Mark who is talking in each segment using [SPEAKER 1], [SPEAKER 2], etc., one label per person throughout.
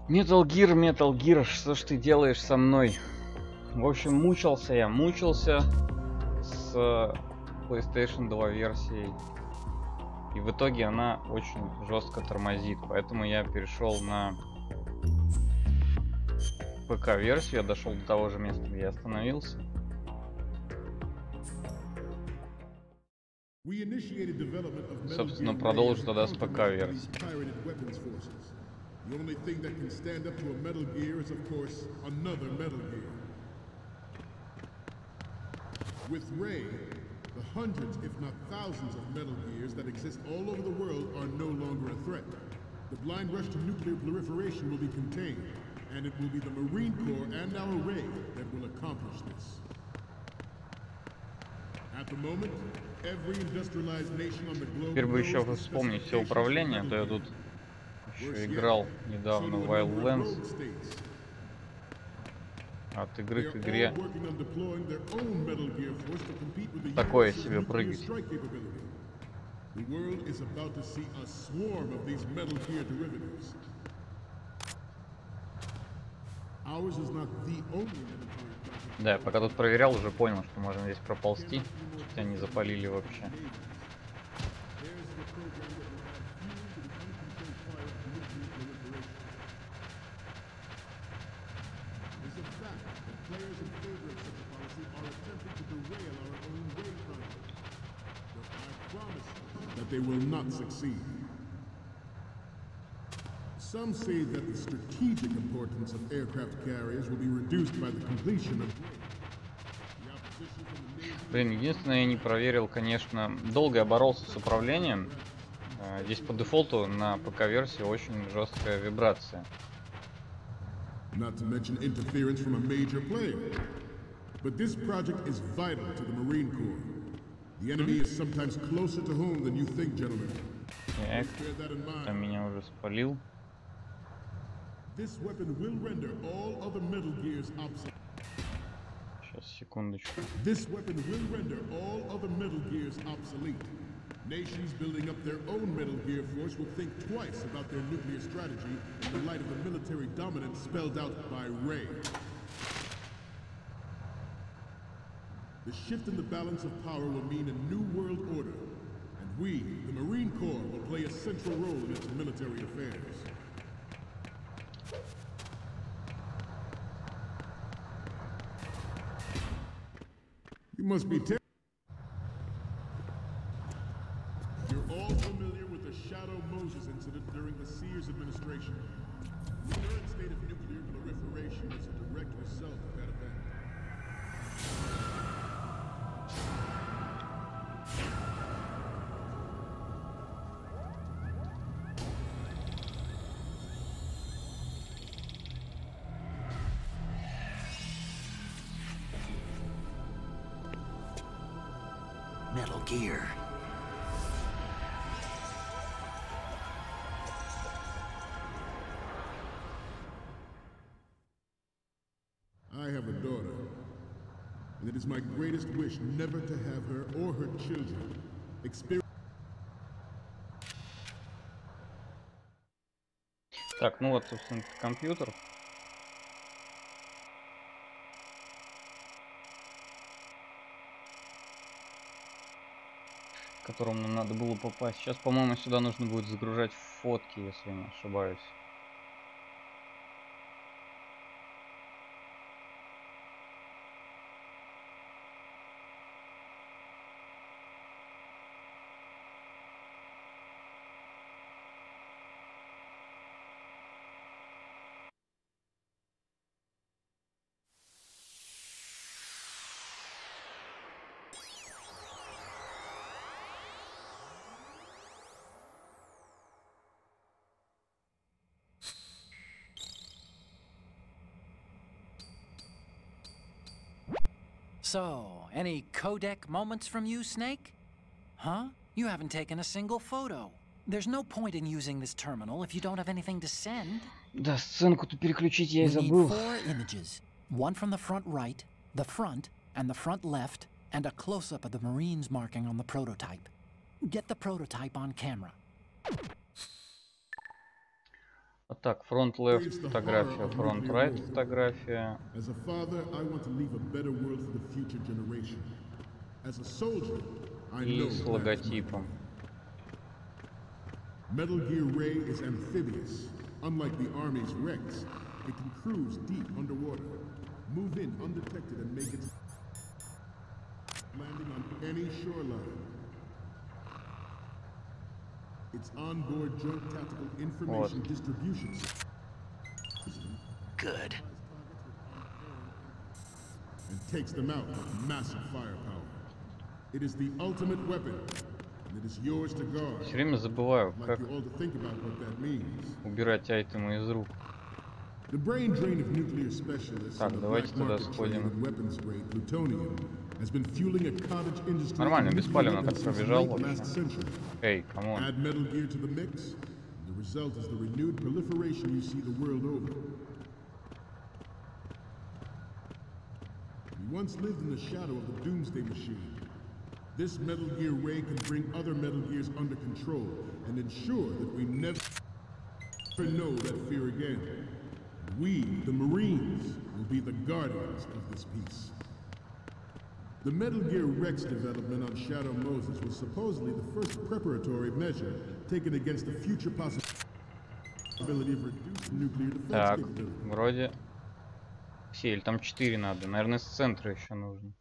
[SPEAKER 1] Metal Gear, что ж ты делаешь со мной? В общем, мучился с PlayStation 2 версией. И в итоге она очень жестко тормозит. Поэтому я перешел на ПК-версию. Я дошел до того же места, где я остановился. Собственно, продолжу тогда с ПК-версии. The only thing that can stand up to a Metal Gear is, of course, another Metal Gear. With Ray, the hundreds, if not thousands, of Metal Gears that exist all over the world are no longer a threat. The blind rush to nuclear proliferation will be contained, and it will be the Marine Corps and our Ray that will accomplish this. At the moment, every industrialized nation on the globe. Теперь бы еще вспомнить все управление, то я тут еще играл недавно в Wildlands. От игры к игре такое себе прыгать. Да, я пока тут проверял, уже понял, что можно здесь проползти, хотя не запалили вообще. They will not succeed. Some say that the strategic importance of aircraft carriers will be reduced by the completion of. Блин, единственное, я не проверил, конечно, долго я боролся с управлением. Здесь по дефолту на ПК-версии очень жесткая вибрация. Not to mention interference from a major player. But this project is vital to the Marine Corps. The enemy is sometimes closer to home than you think, gentlemen. Так, там меня уже спалил. This weapon will render all other Metal Gears obsolete. Сейчас, секундочку. This weapon will render all other Metal Gears obsolete. Nations building up their own Metal Gear force will think twice about their nuclear strategy in the light of the military dominance spelled out by Ray. The shift in the balance of power will mean a new world order, and we, the Marine Corps, will play a central role in its military affairs. You must be You're all familiar with the Shadow Moses incident during the Sears administration. The current state of nuclear proliferation is a direct result of that event.
[SPEAKER 2] Metal Gear.
[SPEAKER 3] I have a daughter, and it is my greatest wish never to have her or her children experience.
[SPEAKER 1] Так, ну вот, собственно, компьютер. В котором нам надо было попасть. Сейчас, по-моему, сюда нужно будет загружать фотки, если я не ошибаюсь.
[SPEAKER 4] So, any codec moments from you, Snake? Huh? You haven't taken a single photo. There's no point in using this terminal if you don't have anything to send.
[SPEAKER 1] Да, сценку-то переключить я и
[SPEAKER 4] We need
[SPEAKER 1] забыл.
[SPEAKER 4] 4 images. One from the front right, the front, and the front left, and a close-up of the Marines marking on the prototype. Get the prototype on camera.
[SPEAKER 1] А так, front left фотография, front right фотография.
[SPEAKER 3] As a father, I want to leave a better world for the future generation. As a soldier, I
[SPEAKER 1] И
[SPEAKER 3] know
[SPEAKER 1] с
[SPEAKER 3] that is my
[SPEAKER 1] логотипом.
[SPEAKER 3] duty. Metal Gear Ray is amphibious. Unlike the Army's Rex, it can cruise deep underwater, move in undetected and make its landing on any shoreline. Its onboard joint tactical information distribution system
[SPEAKER 2] Good.
[SPEAKER 3] and takes them out with massive firepower. It is the ultimate weapon, and it is yours to guard.
[SPEAKER 1] Все время забываю,
[SPEAKER 3] I'd like
[SPEAKER 1] как
[SPEAKER 3] you all to think about what that means.
[SPEAKER 1] убирать айтемы из рук.
[SPEAKER 3] The brain drain of nuclear specialists
[SPEAKER 1] Так,
[SPEAKER 3] and the
[SPEAKER 1] давайте
[SPEAKER 3] black
[SPEAKER 1] туда
[SPEAKER 3] market trade
[SPEAKER 1] сходим.
[SPEAKER 3] in weapons grade plutonium has been fueling a cottage industry.
[SPEAKER 1] Нормально,
[SPEAKER 3] for
[SPEAKER 1] беспалевно
[SPEAKER 3] nuclear
[SPEAKER 1] так
[SPEAKER 3] weapons since
[SPEAKER 1] пробежал
[SPEAKER 3] late
[SPEAKER 1] вообще.
[SPEAKER 3] last century.
[SPEAKER 1] Эй, камон.
[SPEAKER 3] Add Metal Gear to the mix, and the result is the renewed proliferation you see the world over. We once lived in the shadow of the Doomsday Machine. This Metal Gear Ray can bring other Metal Gears under control and ensure that we never know that fear again. We, the Marines, will be the guardians of this peace. The Metal Gear Rex development on Shadow Moses was supposedly the first preparatory measure taken against the future possibility of reduced nuclear defense
[SPEAKER 1] Так,
[SPEAKER 3] capability.
[SPEAKER 1] вроде все, или там 4 надо. Наверное, с центра еще нужно.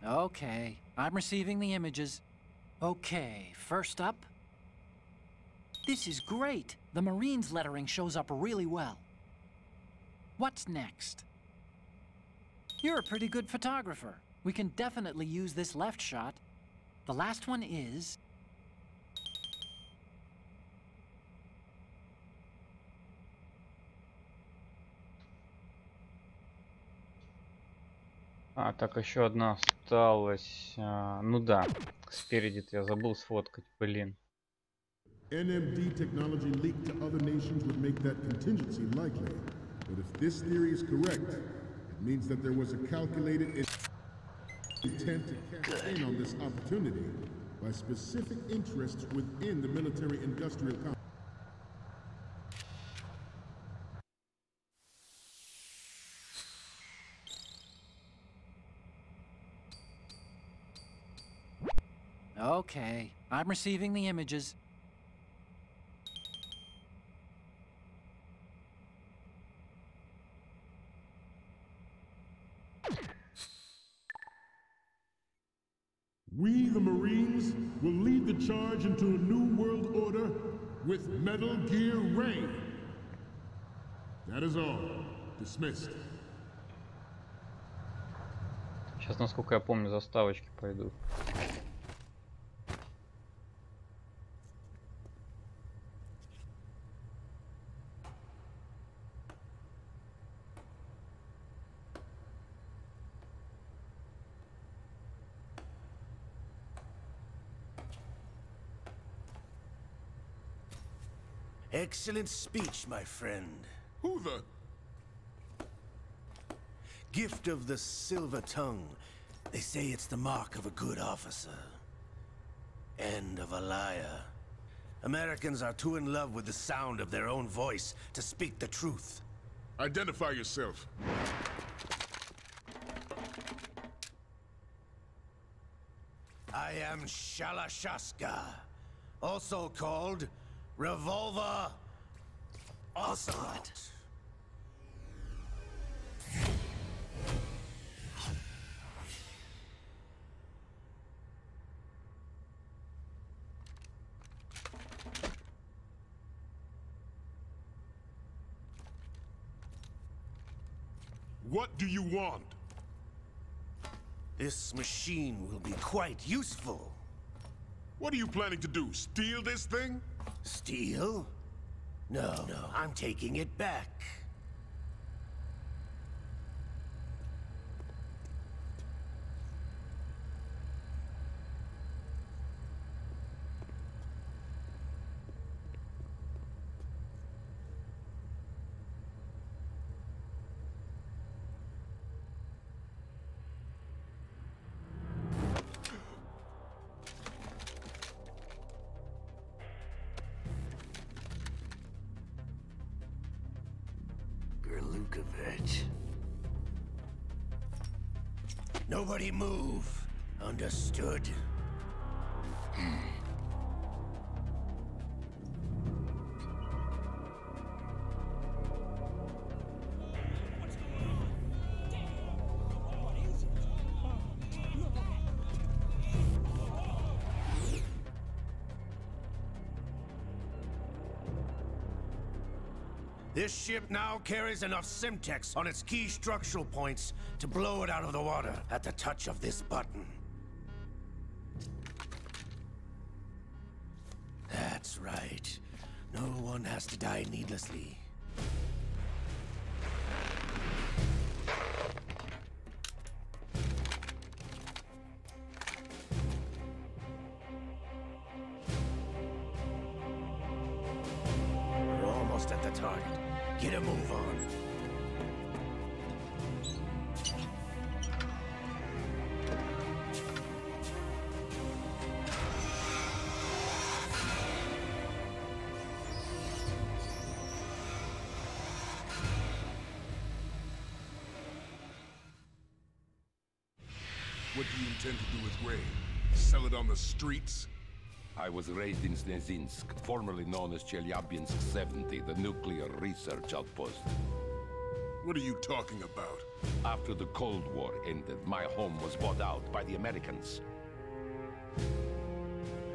[SPEAKER 4] Okay, I'm receiving the images. Okay, first up. This is great. The Marines lettering shows up really well. What's next? You're a pretty good photographer. We can definitely use this left shot. The last one is...
[SPEAKER 1] А, так, еще одна осталась. Ну да, спереди-то я забыл сфоткать, блин.
[SPEAKER 3] NMD technology leaked to other nations would make that contingency likely. But if this theory is correct, it means that there was a calculated intent to cash in on this opportunity by specific interests within the military-industrial complex.
[SPEAKER 4] Okay, I'm receiving the images.
[SPEAKER 3] We, the Marines, will lead the charge into a new world order with Metal Gear Ray. That is all. Dismissed.
[SPEAKER 1] Сейчас, насколько я помню, заставочки пойдут.
[SPEAKER 2] Excellent speech, my friend.
[SPEAKER 3] Who the?
[SPEAKER 2] Gift of the silver tongue. They say it's the mark of a good officer. And of a liar. Americans are too in love with the sound of their own voice to speak the truth.
[SPEAKER 3] Identify yourself.
[SPEAKER 2] I am Shalashaska, also called Revolver Ocelot.
[SPEAKER 3] What do you want?
[SPEAKER 2] This machine will be quite useful.
[SPEAKER 3] What are you planning to do? Steal this thing?
[SPEAKER 2] Steal? No, I'm taking it back. Glukovich. Nobody move. Understood? This ship now carries enough Simtex on its key structural points to blow it out of the water at the touch of this button. That's right. No one has to die needlessly. We're almost at the target. Get a move on.
[SPEAKER 3] What do you intend to do with Gray? Sell it on the streets?
[SPEAKER 5] I was raised in Snezinsk, formerly known as Chelyabinsk 70, the nuclear research outpost.
[SPEAKER 3] What are you talking about?
[SPEAKER 5] After the Cold War ended, my home was bought out by the Americans.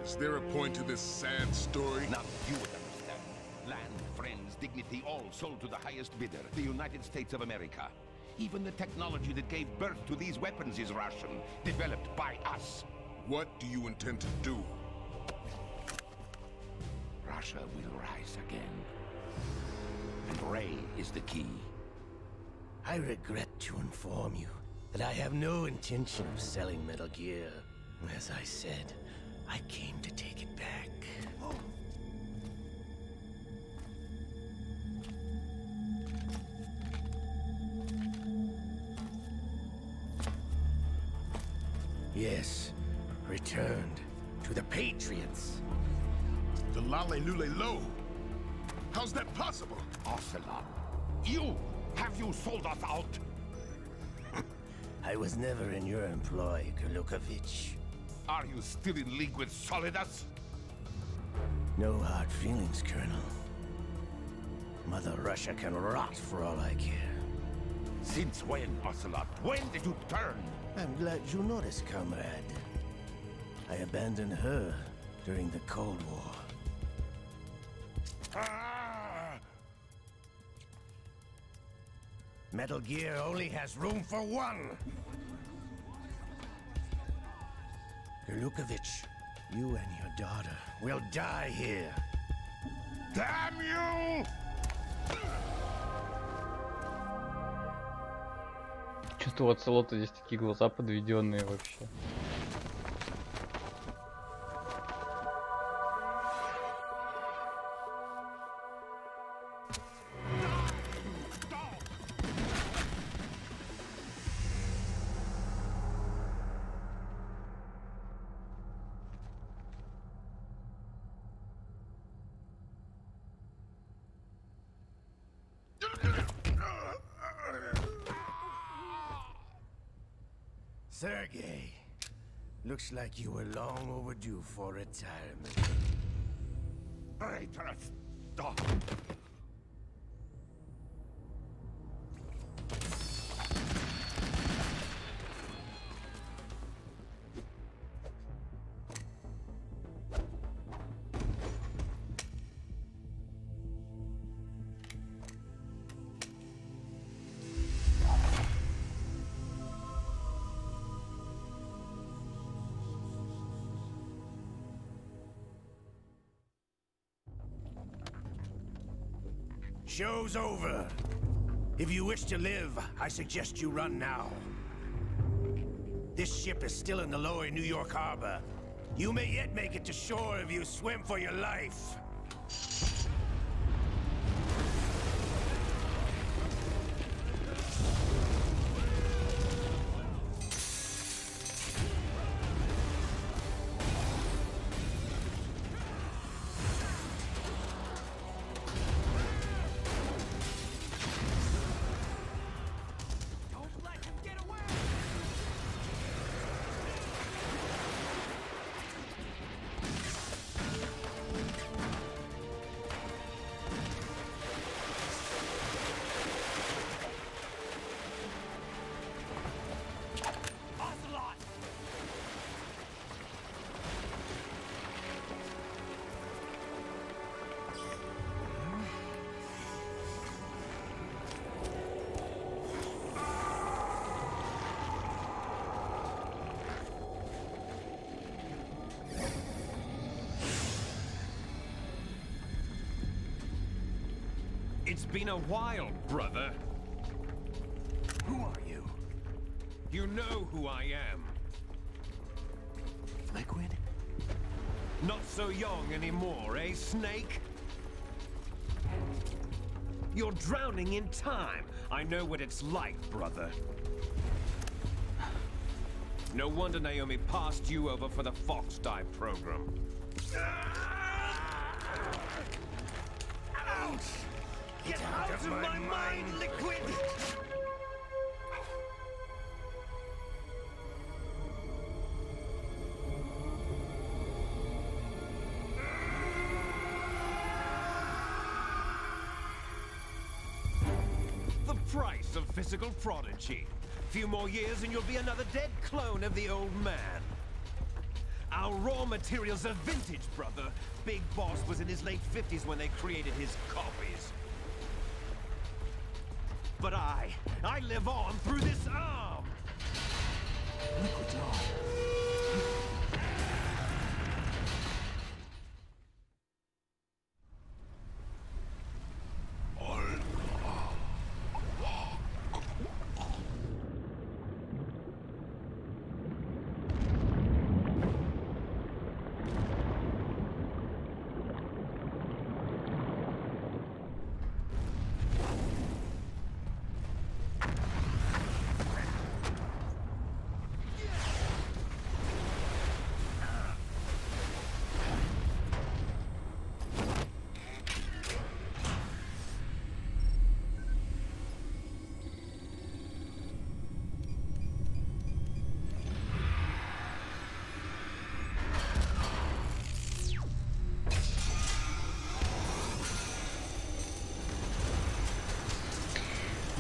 [SPEAKER 3] Is there a point to this sad story?
[SPEAKER 5] Now you would understand. Land, friends, dignity, all sold to the highest bidder, the United States of America. Even the technology that gave birth to these weapons is Russian, developed by us.
[SPEAKER 3] What do you intend to do?
[SPEAKER 5] Russia will rise again. And Ray is the key.
[SPEAKER 2] I regret to inform you that I have no intention of selling Metal Gear. As I said, I came to take it back. Yes, returned to the Patriots.
[SPEAKER 3] The Lale Lule Lo? How's that possible?
[SPEAKER 5] Ocelot, have you sold us out?
[SPEAKER 2] I was never in your employ, Glukovich.
[SPEAKER 5] Are you still in league with Solidus?
[SPEAKER 2] No hard feelings, Colonel. Mother Russia can rot for all I care.
[SPEAKER 5] Since when, Ocelot? When did you turn?
[SPEAKER 2] I'm glad you noticed, comrade. I abandoned her during the Cold War. Metal Gear only has room for one! Glukovich, you and your daughter will die here.
[SPEAKER 5] Damn you!
[SPEAKER 1] Что-то у Оцелота здесь такие глаза подведенные вообще.
[SPEAKER 2] Sergei, looks like you were long overdue for retirement.
[SPEAKER 5] Traitorous dog!
[SPEAKER 2] Show's over. If you wish to live, I suggest you run now. This ship is still in the lower New York harbor. You may yet make it to shore if you swim for your life.
[SPEAKER 6] It's been a while, brother.
[SPEAKER 2] Who are you?
[SPEAKER 6] You know who I am.
[SPEAKER 2] Liquid?
[SPEAKER 6] Not so young anymore, eh, Snake? You're drowning in time. I know what it's like, brother. No wonder Naomi passed you over for the Fox Dive program.
[SPEAKER 2] Ouch!
[SPEAKER 6] Get out of my mind, Liquid! The price of physical prodigy. Few more years and you'll be another dead clone of the old man. Our raw materials are vintage, brother. Big Boss was in his late 50s when they created his copies. But I live on through this arm!
[SPEAKER 2] Liquid's on.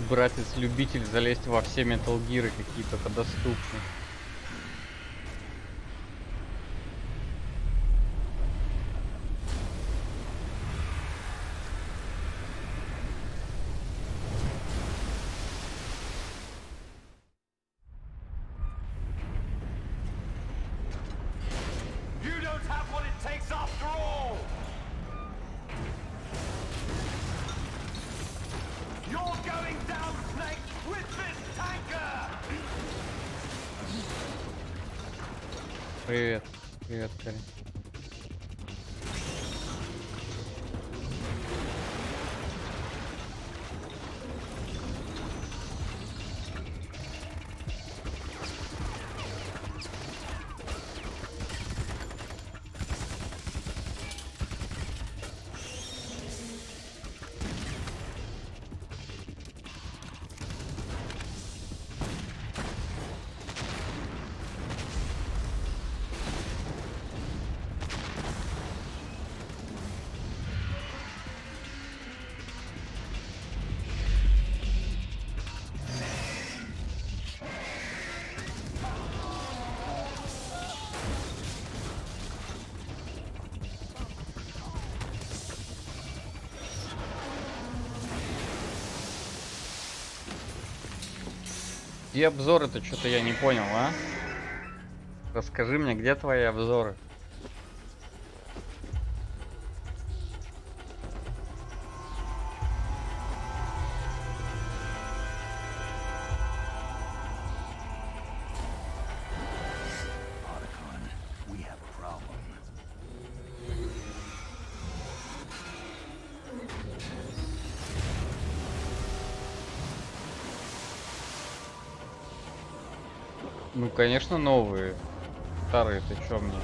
[SPEAKER 1] Братец-любитель залезть во все Metal Gear, какие только доступны.
[SPEAKER 6] You don't have what it takes after all! You're going down, Snake, with this tanker!
[SPEAKER 1] Привет, привет, Карин. Где обзоры-то, что-то я не понял, а? Расскажи мне, где твои обзоры? Ну, конечно, новые. Старые, ты чё мне?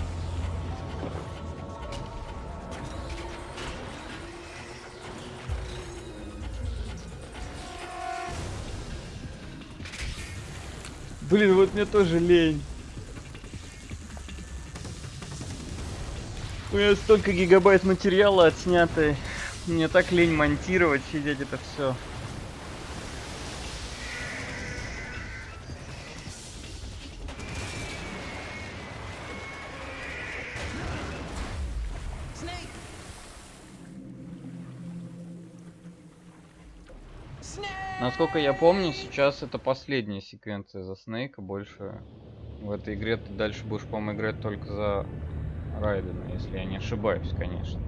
[SPEAKER 1] Блин, вот мне тоже лень. У меня столько гигабайт материала отснятый. Мне так лень монтировать, сидеть это все. Насколько я помню, сейчас это последняя секвенция за Снейка. Больше в этой игре ты дальше будешь, по-моему, играть только за Райдена, если я не ошибаюсь, конечно.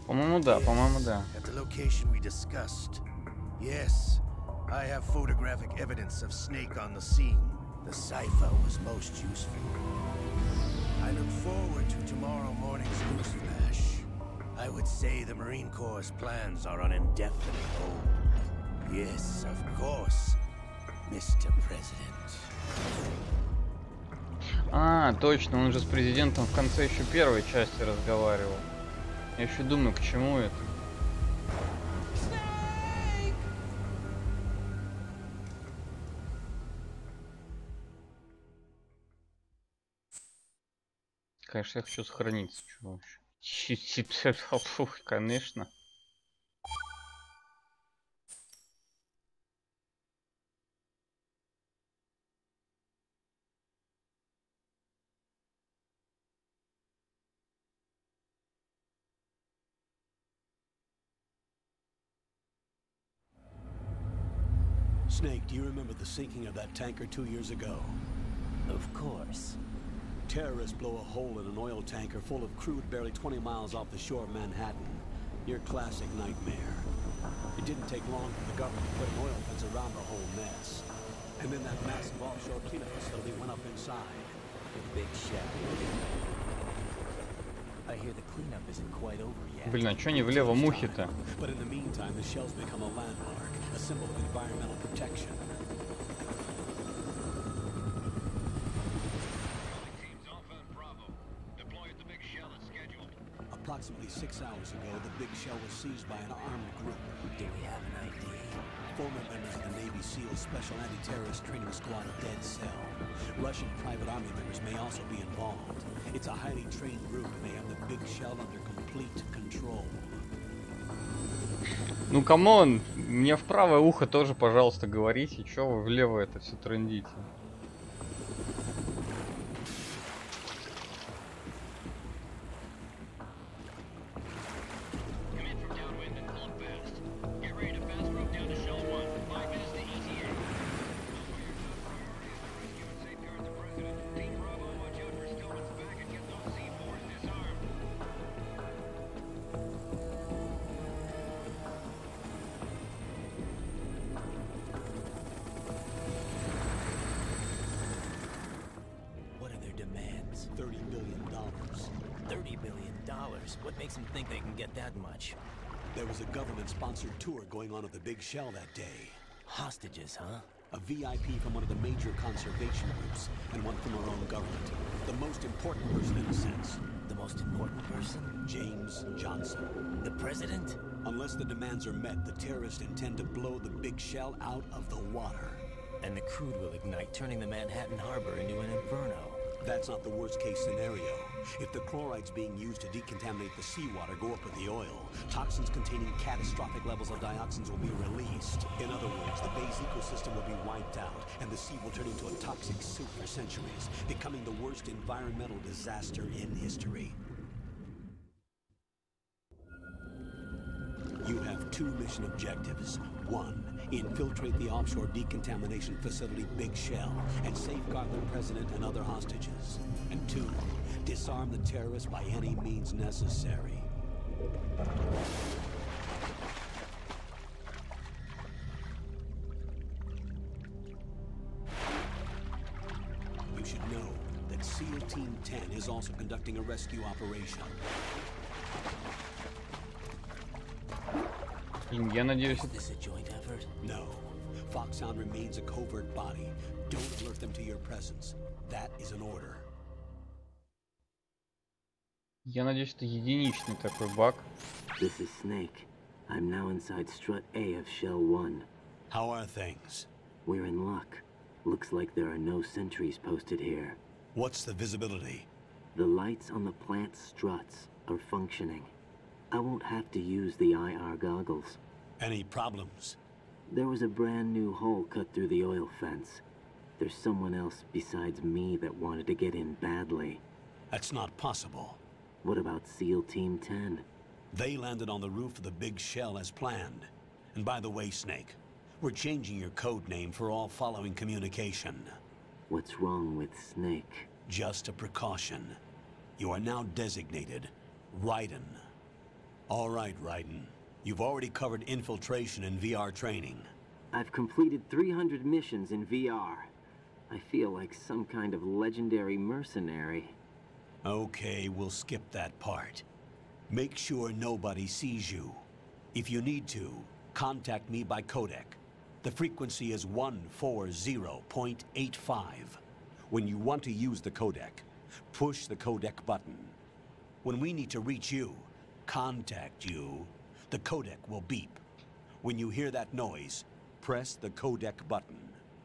[SPEAKER 1] По-моему, да, по-моему, да.
[SPEAKER 2] At the location we discussed. Yes, I have photographic evidence of Snake on the scene. The cipher was most useful. I look forward to tomorrow morning's news flash. I would say the Marine Corps' plans are on indefinite hold. Yes, of course, Mr. President.
[SPEAKER 1] А, точно, он же с президентом в конце еще первой части разговаривал. Я еще думаю, к чему это. Конечно, я хочу сохраниться, чего вообще. Конечно.
[SPEAKER 7] Snake, do you remember the sinking of that tanker 2 years ago?
[SPEAKER 8] Of course.
[SPEAKER 7] Terrorists blow a hole in an oil tanker full of crude barely 20 miles off the shore of Manhattan. Your classic nightmare. It didn't take long for the government to put an oil fence around the whole mess. And then that massive offshore cleanup facility went up inside.
[SPEAKER 8] The big shell. I hear the cleanup isn't quite over yet.
[SPEAKER 1] Блин, а чё не влево мухи-то?
[SPEAKER 7] But in the meantime, the shell's become a landmark, a symbol of environmental protection. Approximately 6 hours ago, the big shell was seized by an armed group.
[SPEAKER 8] Do we have an ID?
[SPEAKER 7] Former members of the Navy SEAL Special Anti-Terrorist Training Squad Dead Cell. Russian private army members may also be involved. It's a highly trained group and they have the big shell under complete control.
[SPEAKER 1] Ну, камон, мне в правое ухо тоже, пожалуйста, говорите, чё вы влево это все трындите.
[SPEAKER 7] $30 billion.
[SPEAKER 8] $30 billion? What makes them think they can get that much?
[SPEAKER 7] There was a government-sponsored tour going on at the Big Shell that day.
[SPEAKER 8] Hostages, huh?
[SPEAKER 7] A VIP from one of the major conservation groups, and one from our own government. The most important person in a sense.
[SPEAKER 8] The most important person?
[SPEAKER 7] James Johnson.
[SPEAKER 8] The president?
[SPEAKER 7] Unless the demands are met, the terrorists intend to blow the Big Shell out of the water.
[SPEAKER 8] And the crude will ignite, turning the Manhattan Harbor into an inferno.
[SPEAKER 7] That's not the worst-case scenario. If the chlorides being used to decontaminate the seawater go up with the oil, toxins containing catastrophic levels of dioxins will be released. In other words, the bay's ecosystem will be wiped out, and the sea will turn into a toxic soup for centuries, becoming the worst environmental disaster in history. You have 2 mission objectives. 1, infiltrate the offshore decontamination facility Big Shell and safeguard the president and other hostages. And 2, disarm the terrorists by any means necessary. You should know that SEAL Team 10 is also conducting a rescue operation.
[SPEAKER 1] Я надеюсь...
[SPEAKER 8] Is this a joint effort?
[SPEAKER 7] No. Foxhound remains a covert body. Don't alert them to your presence. That is an order.
[SPEAKER 1] Я надеюсь, это единичный такой баг.
[SPEAKER 9] This is Snake. I'm now inside Strut A of Shell 1.
[SPEAKER 7] How are things?
[SPEAKER 9] We're in luck. Looks like there are no sentries posted here.
[SPEAKER 7] What's the visibility?
[SPEAKER 9] The lights on the plant struts are functioning. I won't have to use the IR goggles.
[SPEAKER 7] Any problems?
[SPEAKER 9] There was a brand new hole cut through the oil fence. There's someone else besides me that wanted to get in badly.
[SPEAKER 7] That's not possible.
[SPEAKER 9] What about SEAL Team 10?
[SPEAKER 7] They landed on the roof of the Big Shell as planned. And by the way, Snake, we're changing your code name for all following communication.
[SPEAKER 9] What's wrong with Snake?
[SPEAKER 7] Just a precaution. You are now designated Raiden. All right, Raiden. You've already covered infiltration and VR training.
[SPEAKER 9] I've completed 300 missions in VR. I feel like some kind of legendary mercenary.
[SPEAKER 7] Okay, we'll skip that part. Make sure nobody sees you. If you need to, contact me by codec. The frequency is 140.85. When you want to use the codec, push the codec button. When we need to reach you, contact you, the codec will beep. When you hear that noise, press the codec button.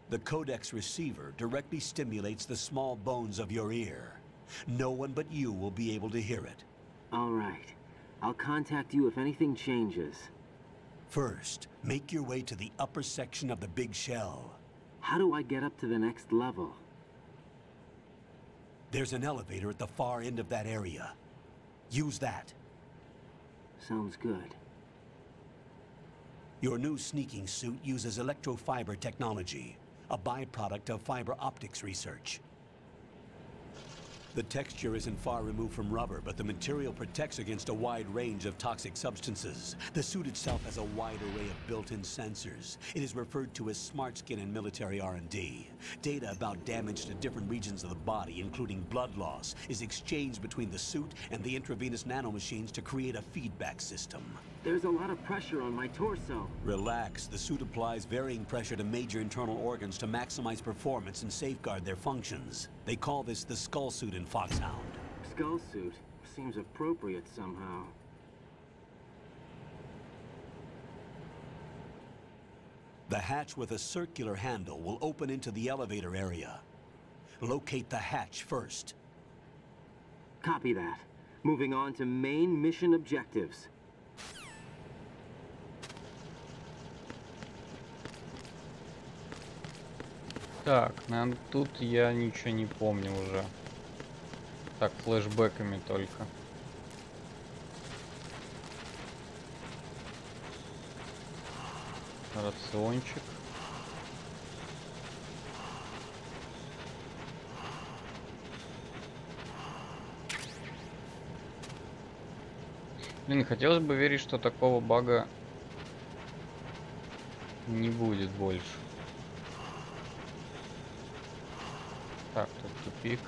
[SPEAKER 7] The codec's receiver directly stimulates the small bones of your ear. No one but you will be able to hear it.
[SPEAKER 9] All right. I'll contact you if anything changes.
[SPEAKER 7] First, make your way to the upper section of the big shell.
[SPEAKER 9] How do I get up to the next level?
[SPEAKER 7] There's an elevator at the far end of that area. Use that.
[SPEAKER 9] Sounds good.
[SPEAKER 7] Your new sneaking suit uses electrofiber technology, a byproduct of fiber optics research. The texture isn't far removed from rubber, but the material protects against a wide range of toxic substances. The suit itself has a wide array of built-in sensors. It is referred to as smart skin in military R&D. Data about damage to different regions of the body, including blood loss, is exchanged between the suit and the intravenous nanomachines to create a feedback system.
[SPEAKER 9] There's a lot of pressure on my torso.
[SPEAKER 7] Relax. The suit applies varying pressure to major internal organs to maximize performance and safeguard their functions. They call this the skull suit in Foxhound.
[SPEAKER 9] Skull suit seems appropriate somehow.
[SPEAKER 7] The hatch with a circular handle will open into the elevator area. Locate the hatch first.
[SPEAKER 9] Copy that. Moving on to main mission objectives.
[SPEAKER 1] Так, наверное, тут я ничего не помню уже. Так, флешбэками только. Рациончик. Блин, хотелось бы верить, что такого бага не будет больше. Так, тут тупик.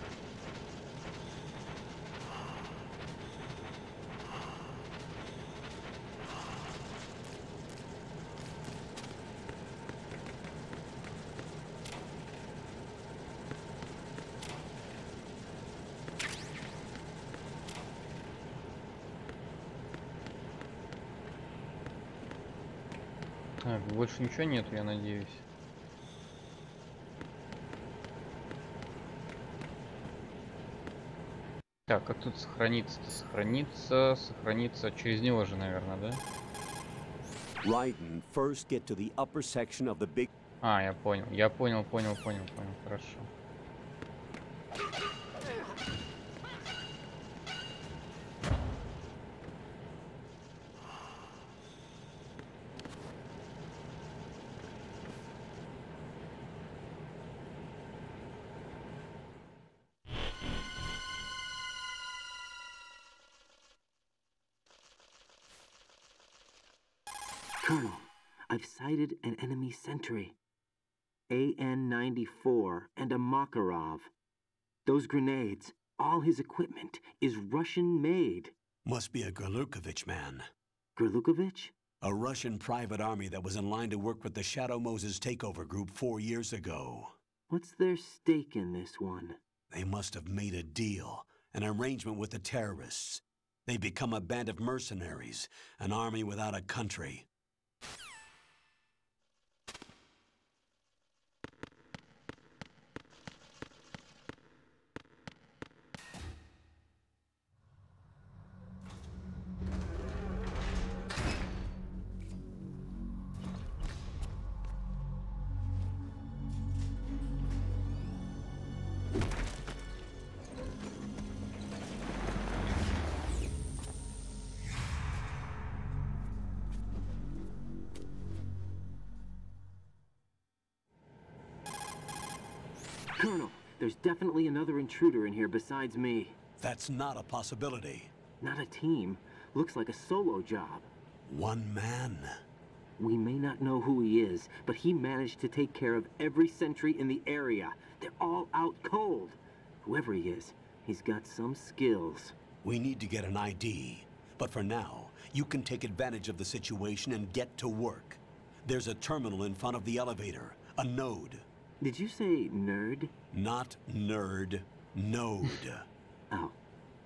[SPEAKER 1] Так, больше ничего нету, я надеюсь. Так, как тут сохраниться-то? Сохраниться через него же, наверное, да?
[SPEAKER 7] Raiden, first get to the upper section of the big...
[SPEAKER 1] А, я понял, хорошо.
[SPEAKER 9] Colonel, I've sighted an enemy sentry. AN-94 and a Makarov. Those grenades, all his equipment, is Russian-made.
[SPEAKER 7] Must be a Gorlukovich man.
[SPEAKER 9] Gorlukovich?
[SPEAKER 7] A Russian private army that was in line to work with the Shadow Moses takeover group 4 years ago.
[SPEAKER 9] What's their stake in this one?
[SPEAKER 7] They must have made a deal, an arrangement with the terrorists. They become a band of mercenaries, an army without a country.
[SPEAKER 9] Colonel, there's definitely another intruder in here besides me.
[SPEAKER 7] That's not a possibility.
[SPEAKER 9] Not a team. Looks like a solo job.
[SPEAKER 7] One man.
[SPEAKER 9] We may not know who he is, but he managed to take care of every sentry in the area. They're all out cold. Whoever he is, he's got some skills.
[SPEAKER 7] We need to get an ID. But for now, you can take advantage of the situation and get to work. There's a terminal in front of the elevator. A node.
[SPEAKER 9] Did you say nerd?
[SPEAKER 7] Not nerd. Node.
[SPEAKER 9] Oh.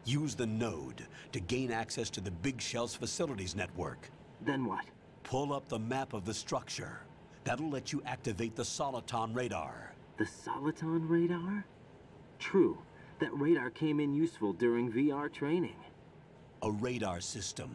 [SPEAKER 7] Use the node to gain access to the Big Shell's facilities network.
[SPEAKER 9] Then what?
[SPEAKER 7] Pull up the map of the structure. That'll let you activate the Soliton radar.
[SPEAKER 9] The Soliton radar? True. That radar came in useful during VR training.
[SPEAKER 7] A radar system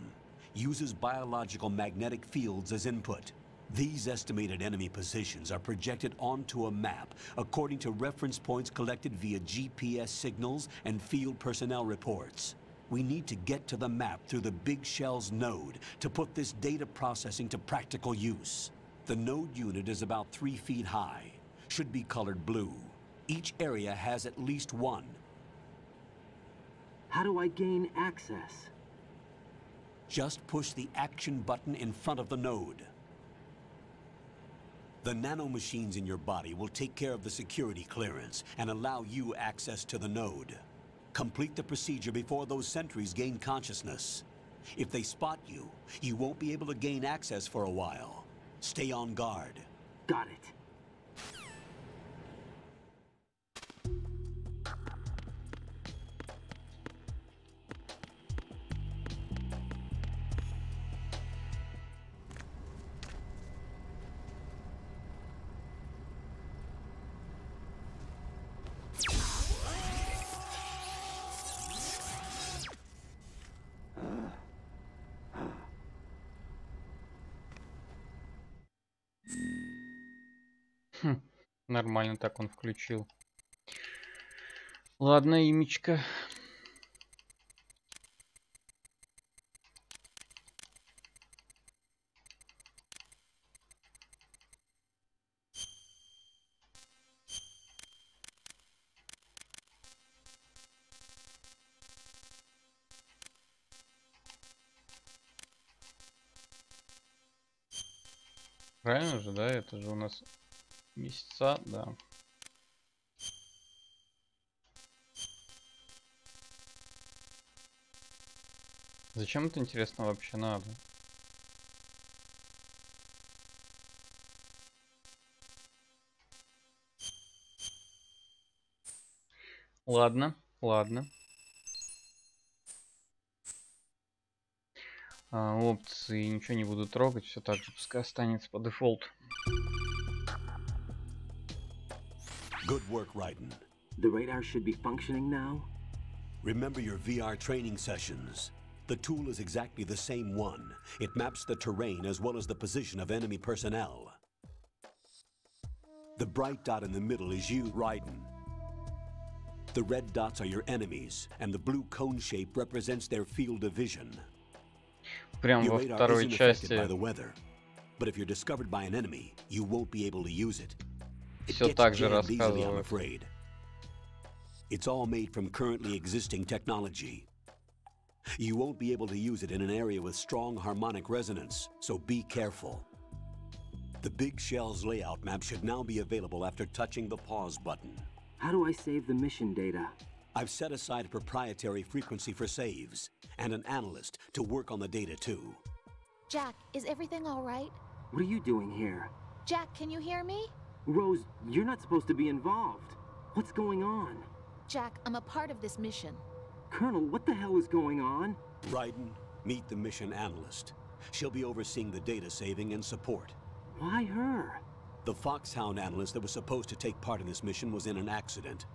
[SPEAKER 7] uses biological magnetic fields as input. These estimated enemy positions are projected onto a map according to reference points collected via GPS signals and field personnel reports. We need to get to the map through the Big Shell's node to put this data processing to practical use. The node unit is about 3 feet high, should be colored blue. Each area has at least one.
[SPEAKER 9] How do I gain access?
[SPEAKER 7] Just push the action button in front of the node. The nanomachines in your body will take care of the security clearance and allow you access to the node. Complete the procedure before those sentries gain consciousness. If they spot you, you won't be able to gain access for a while. Stay on guard.
[SPEAKER 9] Got it.
[SPEAKER 1] Нормально так он включил. Ладно, имечко. Правильно же, да? Это же у нас месяца, да. Зачем это, интересно, вообще надо? Ладно, ладно. Опции ничего не буду трогать, все так же пускай останется по дефолту.
[SPEAKER 7] Good work, Raiden.
[SPEAKER 9] The radar should be functioning now?
[SPEAKER 7] Remember your VR training sessions. The tool is exactly the same one. It maps the terrain as well as the position of enemy personnel. The bright dot in the middle is you, Raiden. The red dots are your enemies, and the blue cone shape represents their field of vision.
[SPEAKER 1] Прям во второй части.
[SPEAKER 7] By the weather, but if you're discovered by an enemy, you won't be able to use it.
[SPEAKER 1] Все так же рассказывают.
[SPEAKER 7] It's all made from currently existing technology. You won't be able to use it in an area with strong harmonic resonance, so be careful. The Big Shell's layout map should now be available after touching the pause button.
[SPEAKER 9] How do I save the mission data?
[SPEAKER 7] I've set aside a proprietary frequency for saves, and an analyst to work on the data too.
[SPEAKER 10] Jack, is everything all right?
[SPEAKER 9] What are you doing here?
[SPEAKER 10] Jack, can you hear me?
[SPEAKER 9] Rose, you're not supposed to be involved. What's going on?
[SPEAKER 10] Jack, I'm a part of this mission.
[SPEAKER 9] Colonel, what the hell is going on?
[SPEAKER 7] Raiden, meet the mission analyst. She'll be overseeing the data saving and support.
[SPEAKER 9] Why her?
[SPEAKER 7] The Foxhound analyst that was supposed to take part in this mission was in an accident.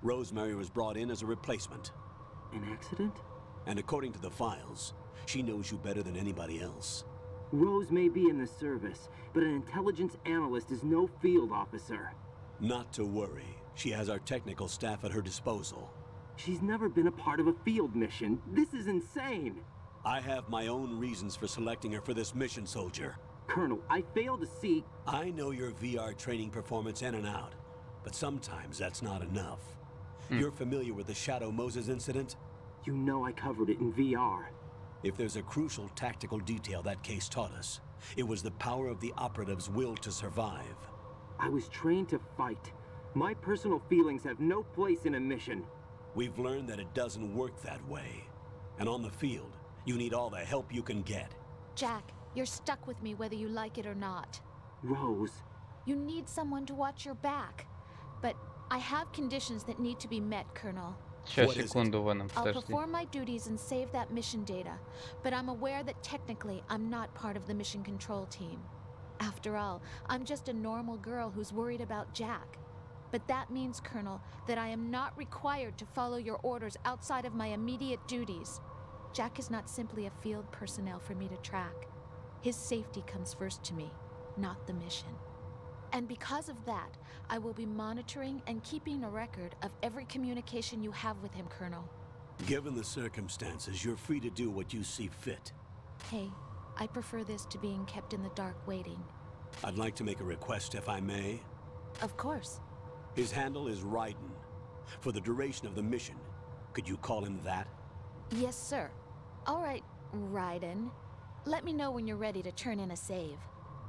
[SPEAKER 7] Rosemary was brought in as a replacement.
[SPEAKER 9] An accident?
[SPEAKER 7] And according to the files, she knows you better than anybody else.
[SPEAKER 9] Rose may be in the service, but an intelligence analyst is no field officer.
[SPEAKER 7] Not to worry. She has our technical staff at her disposal.
[SPEAKER 9] She's never been a part of a field mission. This is insane.
[SPEAKER 7] I have my own reasons for selecting her for this mission, soldier.
[SPEAKER 9] Colonel, I fail to see...
[SPEAKER 7] I know your VR training performance in and out, but sometimes that's not enough. You're familiar with the Shadow Moses incident?
[SPEAKER 9] You know I covered it in VR.
[SPEAKER 7] If there's a crucial tactical detail that case taught us, it was the power of the operative's will to survive.
[SPEAKER 9] I was trained to fight. My personal feelings have no place in a mission.
[SPEAKER 7] We've learned that it doesn't work that way. And on the field, you need all the help you can get.
[SPEAKER 10] Jack, you're stuck with me whether you like it or not.
[SPEAKER 9] Rose.
[SPEAKER 10] You need someone to watch your back. But I have conditions that need to be met, Colonel.
[SPEAKER 1] Сейчас, секунду, Веном,
[SPEAKER 10] I'll
[SPEAKER 1] подожди.
[SPEAKER 10] perform my duties and save that mission data, but I'm aware that technically I'm not part of the mission control team. After all, I'm just a normal girl who's worried about Jack. But that means, Colonel, that I am not required to follow your orders outside of my immediate duties. Jack is not simply a field personnel for me to track. His safety comes first to me, not the mission. And because of that, I will be monitoring and keeping a record of every communication you have with him, Colonel.
[SPEAKER 7] Given the circumstances, you're free to do what you see fit.
[SPEAKER 10] Hey, I prefer this to being kept in the dark waiting.
[SPEAKER 7] I'd like to make a request, if I may.
[SPEAKER 10] Of course.
[SPEAKER 7] His handle is Raiden. For the duration of the mission, could you call him that?
[SPEAKER 10] Yes, sir. All right, Raiden. Let me know when you're ready to turn in a save.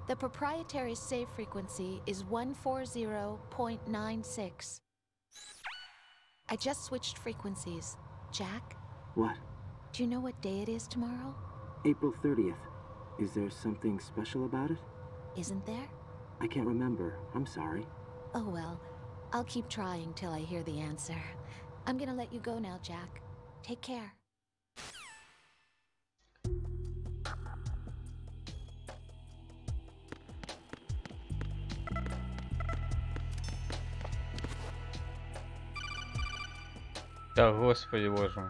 [SPEAKER 10] The proprietary save frequency is 140.96. I just switched frequencies. Jack?
[SPEAKER 9] What?
[SPEAKER 10] Do you know what day it is tomorrow?
[SPEAKER 9] April 30th. Is there something special about it?
[SPEAKER 10] Isn't there?
[SPEAKER 9] I can't remember. I'm sorry.
[SPEAKER 10] Oh well, I'll keep trying till I hear the answer. I'm gonna let you go now, Jack. Take care.
[SPEAKER 1] Да, господи, боже мой.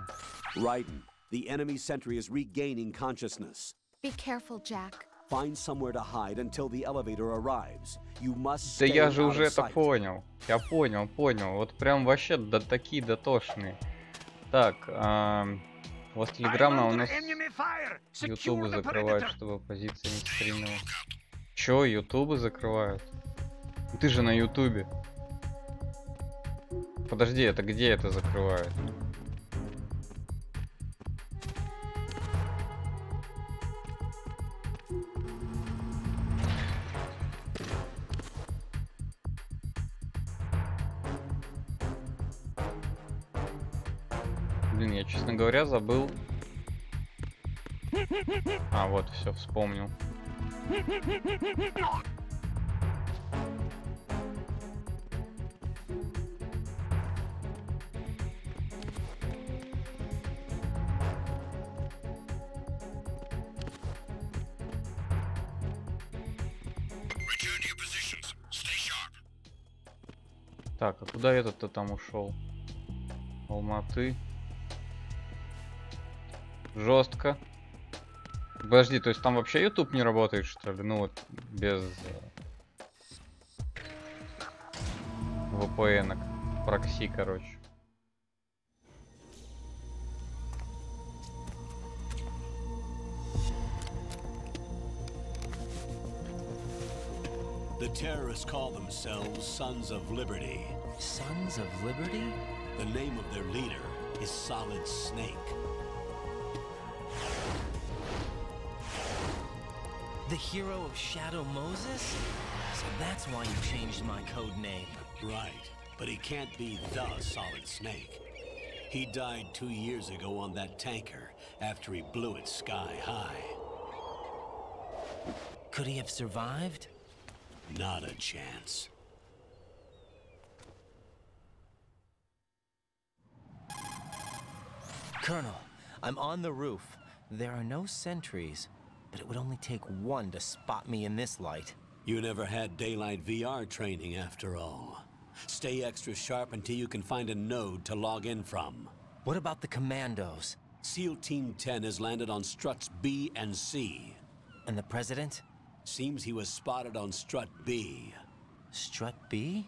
[SPEAKER 7] Raiden, the enemy sentry is regaining consciousness.
[SPEAKER 10] Be careful, Jack.
[SPEAKER 7] Find somewhere to hide until the elevator arrives. You must
[SPEAKER 1] Да
[SPEAKER 7] stay
[SPEAKER 1] я же
[SPEAKER 7] out
[SPEAKER 1] уже
[SPEAKER 7] of
[SPEAKER 1] это
[SPEAKER 7] sight.
[SPEAKER 1] понял. Я понял. Вот прям вообще такие дотошные. Так, у вас телеграмма, у нас ютубы закрывают, чтобы позиция не стримила. Чё, ютубы закрывают? Ты же на ютубе. Подожди, это где это закрывают? Блин, я, честно говоря, забыл. А, вот, все, вспомнил. Так, а куда этот-то там ушел? Алматы. Жестко. Подожди, то есть там вообще YouTube не работает, что ли? Ну вот, без VPN-ок. Прокси, короче.
[SPEAKER 7] The terrorists call themselves Sons of Liberty.
[SPEAKER 8] Sons of Liberty?
[SPEAKER 7] The name of their leader is Solid Snake.
[SPEAKER 8] The hero of Shadow Moses? So that's why you changed my code name.
[SPEAKER 7] Right, but he can't be the Solid Snake. He died 2 years ago on that tanker after he blew it sky high.
[SPEAKER 8] Could he have survived?
[SPEAKER 7] Not a chance.
[SPEAKER 8] Colonel, I'm on the roof. There are no sentries, but it would only take one to spot me in this light.
[SPEAKER 7] You never had daylight VR training after all. Stay extra sharp until you can find a node to log in from.
[SPEAKER 8] What about the commandos?
[SPEAKER 7] SEAL Team 10 has landed on struts B and C.
[SPEAKER 8] And the president?
[SPEAKER 7] Seems he was spotted on strut B.
[SPEAKER 8] Strut B?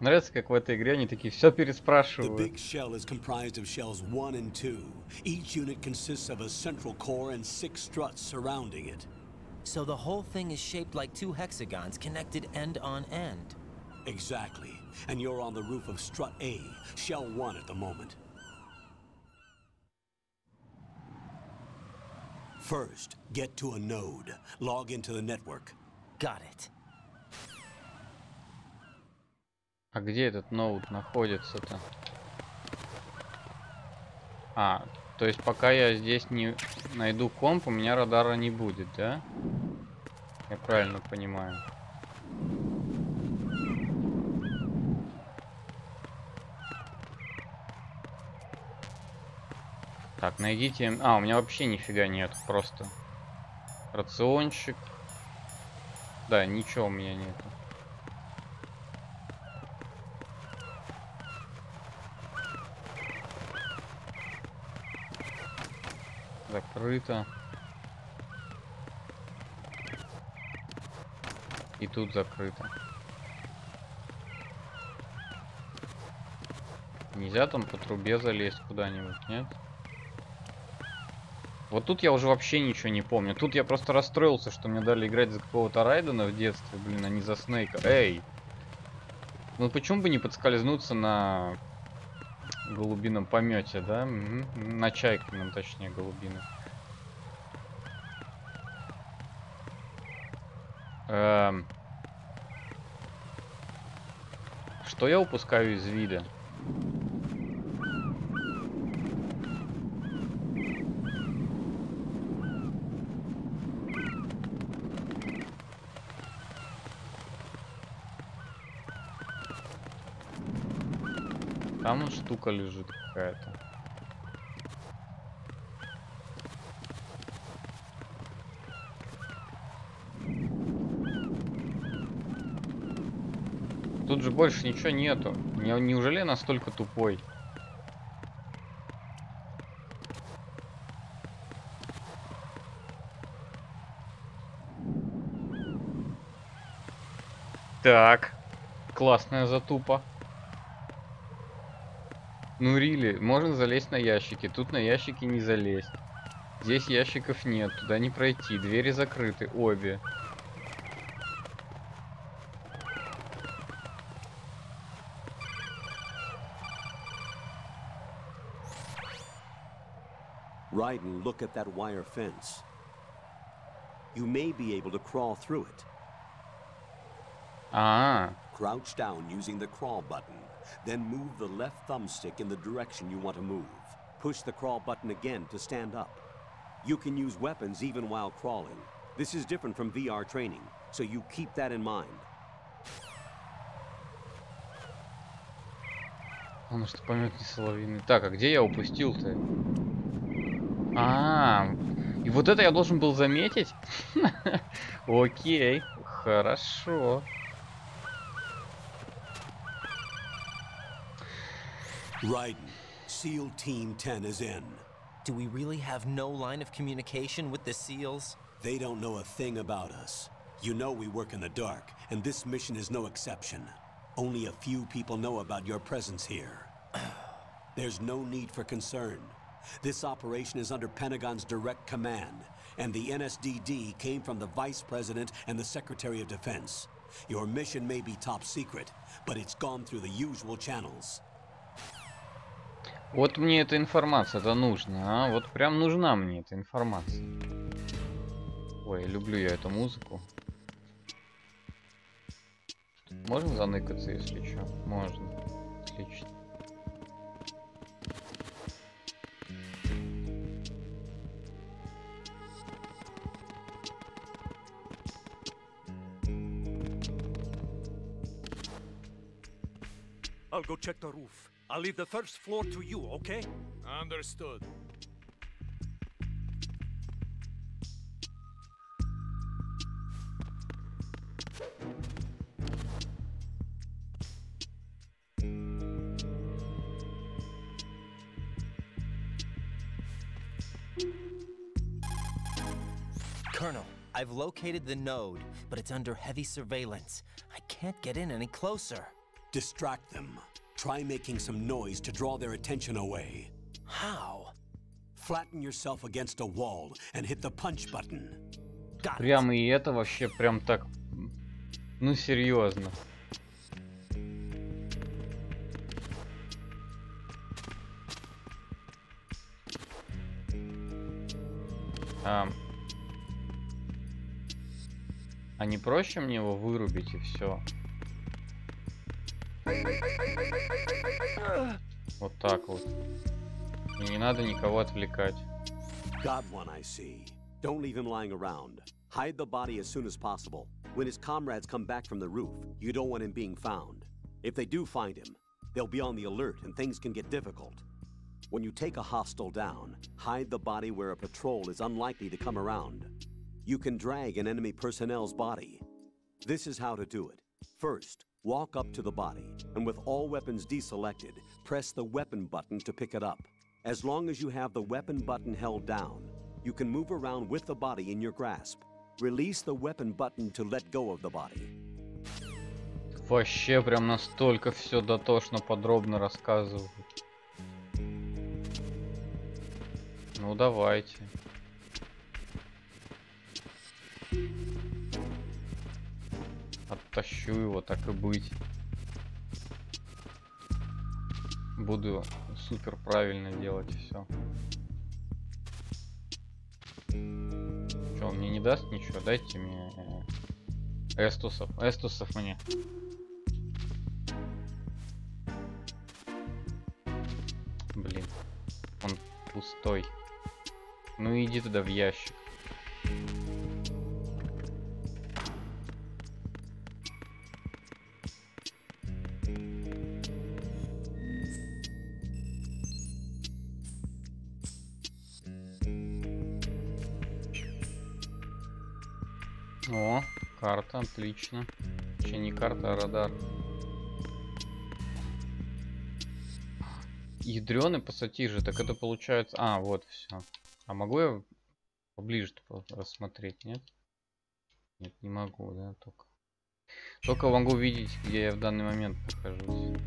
[SPEAKER 1] Нравится, как в этой игре они такие все
[SPEAKER 7] The
[SPEAKER 1] переспрашивают.
[SPEAKER 7] big shell is comprised of shells 1 and 2. Each unit consists of a central core and 6 struts surrounding it.
[SPEAKER 8] So the whole thing is shaped like 2 hexagons connected end on end.
[SPEAKER 7] Exactly. And you're on the roof of strut A, shell 1 at the moment. First, get to a node. Log into the network.
[SPEAKER 8] Got it.
[SPEAKER 1] А где этот ноут находится-то? А, то есть пока я здесь не найду комп, у меня радара не будет, да? Я правильно понимаю. Так, найдите... А, у меня вообще нифига нет, просто рациончик. Да, ничего у меня нету. Закрыто. И тут закрыто. Нельзя там по трубе залезть куда-нибудь, нет? Вот тут я уже вообще ничего не помню. Тут я просто расстроился, что мне дали играть за какого-то Райдена в детстве, блин, а не за Снейка. Эй! Ну почему бы не подскользнуться на голубином помете, да? Угу. На чайкином, точнее, голубином. Что я упускаю из вида? Там вот штука лежит какая-то. Тут же больше ничего нету. Неужели я настолько тупой? Так. Классная затупа. Ну, рили, можно залезть на ящики. Тут на ящики не залезть. Здесь ящиков нет, туда не пройти. Двери закрыты, обе.
[SPEAKER 7] Raiden, look at that wire fence. You may be able to crawl through it. Crouch down using the crawl button. Then move the left thumbstick in the direction you want to move. Push the crawl button again to stand up. You can use weapons even while crawling. This is different from VR training, so you keep that in mind.
[SPEAKER 1] Он что поймет не соловьиный. Так, а где я упустил-то? И вот это я должен был заметить? Окей, хорошо.
[SPEAKER 7] Raiden, SEAL Team 10 is in.
[SPEAKER 8] Do we really have no line of communication with the SEALs?
[SPEAKER 7] They don't know a thing about us. You know we work in the dark, and this mission is no exception. Only a few people know about your presence here. There's no need for concern. This operation is under Pentagon's direct command, and the NSDD came from the Vice President and the Secretary of Defense. Your mission may be top secret, but it's gone through the usual channels.
[SPEAKER 1] Вот мне эта информация-то нужна, а? Вот прям нужна мне эта информация. Ой, люблю я эту музыку. Можно заныкаться, если что? Можно. Отлично.
[SPEAKER 11] I'll go check the roof. I'll leave the first floor to you, okay?
[SPEAKER 12] Understood.
[SPEAKER 8] Colonel, I've located the node, but it's under heavy surveillance. I can't get in any closer.
[SPEAKER 7] Distract them. Try making some noise to draw their attention away.
[SPEAKER 8] How?
[SPEAKER 7] Flatten yourself against a wall and hit the punch button.
[SPEAKER 1] Прямо и это вообще прям так... Ну, серьезно. А не проще мне его вырубить и все? Вот так вот. И не надо никого отвлекать.
[SPEAKER 7] Got one, I see. Don't leave him lying around. Hide the body as soon as possible. When his comrades come back from the roof, you don't want him being found. If they do find him, they'll be on the alert and things can get difficult. When you take a hostile down, hide the body where a patrol is unlikely to come around. You can drag an enemy personnel's body. This is how to do it. First, walk up to the body, and with all weapons deselected, press the weapon button to pick it up. As long as you have the weapon button held down, you can move around with the body in your grasp. Release the weapon button to let go of the body.
[SPEAKER 1] Вообще прям настолько все дотошно, подробно рассказывают. Ну давайте. Оттащу его, так и быть. Буду супер правильно делать все. Что, он мне не даст ничего? Дайте мне эстусов. Эстусов мне. Блин, он пустой. Ну иди туда в ящик. О, карта, отлично. Вообще не карта, а радар. Ядрёный пассатижи, так это получается... А, вот, все. А могу я поближе рассмотреть, нет? Нет, не могу, да, только могу видеть, где я в данный момент нахожусь.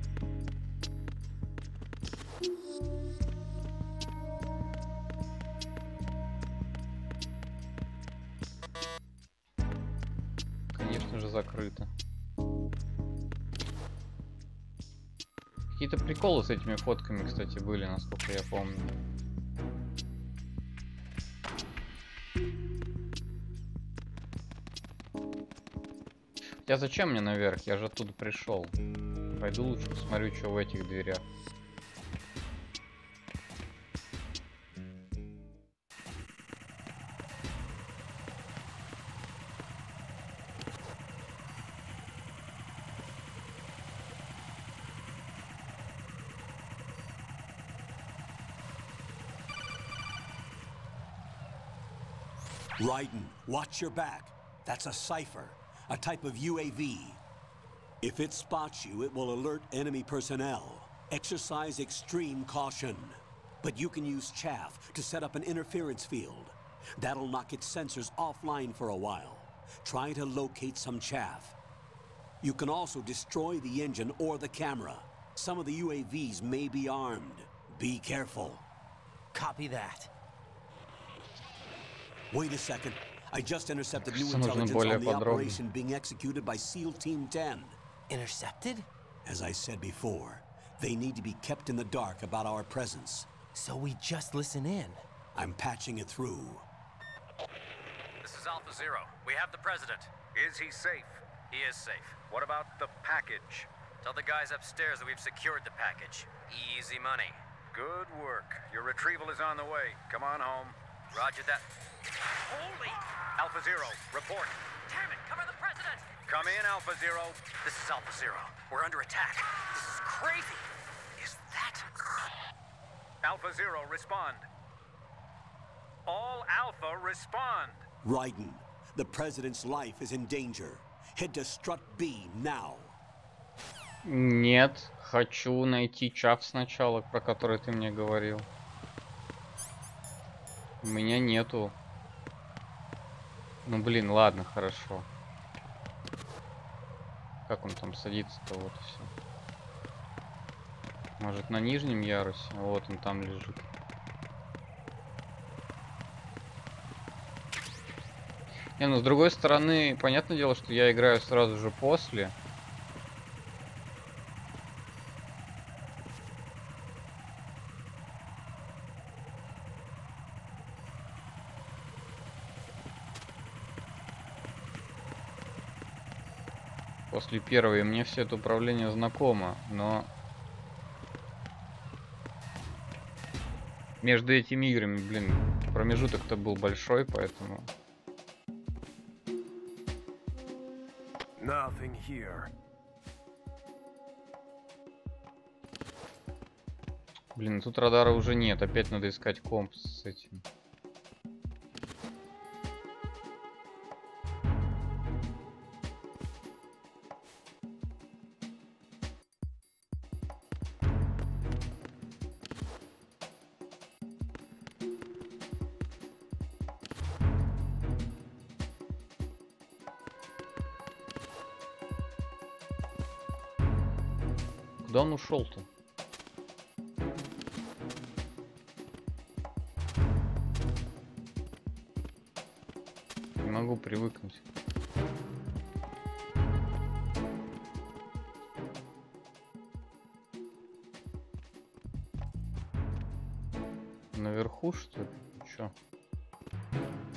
[SPEAKER 1] Конечно же, закрыто. Какие-то приколы с этими фотками, кстати, были, насколько я помню. Хотя зачем мне наверх? Я же оттуда пришел. Пойду лучше посмотрю, что в этих дверях.
[SPEAKER 7] Raiden, watch your back. That's a cipher, a type of UAV. If it spots you, it will alert enemy personnel. Exercise extreme caution. But you can use chaff to set up an interference field. That'll knock its sensors offline for a while. Try to locate some chaff. You can also destroy the engine or the camera. Some of the UAVs may be armed. Be careful.
[SPEAKER 8] Copy that.
[SPEAKER 7] Wait a second. I just intercepted new intelligence on the operation being executed by SEAL Team 10.
[SPEAKER 8] Intercepted?
[SPEAKER 7] As I said before, they need to be kept in the dark about our presence.
[SPEAKER 8] So we just listen in.
[SPEAKER 7] I'm patching it through.
[SPEAKER 12] This is Alpha Zero. We have the president. Is he safe? He is safe. What about the package? Tell the guys upstairs that we've secured the package. Easy money. Good work. Your retrieval is on the way. Come on home. Roger that. Holy! Alpha Zero, report. Damn it, cover the president! Come in, Alpha Zero. This is Alpha Zero. We're under attack. This is crazy. Is that... Alpha Zero, respond. All Alpha, respond.
[SPEAKER 7] Raiden, the president's life is in danger. Head to Strut B now.
[SPEAKER 1] Нет, хочу найти чаф сначала, про который ты мне говорил. У меня нету. Ну блин, ладно, хорошо. Как он там садится-то? Вот и все. Может, на нижнем ярусе? Вот он там лежит. Не, ну с другой стороны, понятное дело, что я играю сразу же после. После первой мне все это управление знакомо, но между этими играми, блин, промежуток-то был большой, поэтому...
[SPEAKER 6] Nothing here.
[SPEAKER 1] Блин, тут радара уже нет, опять надо искать комп с этим. Куда он ушел-то? Не могу привыкнуть. Наверху, что ли? Чё?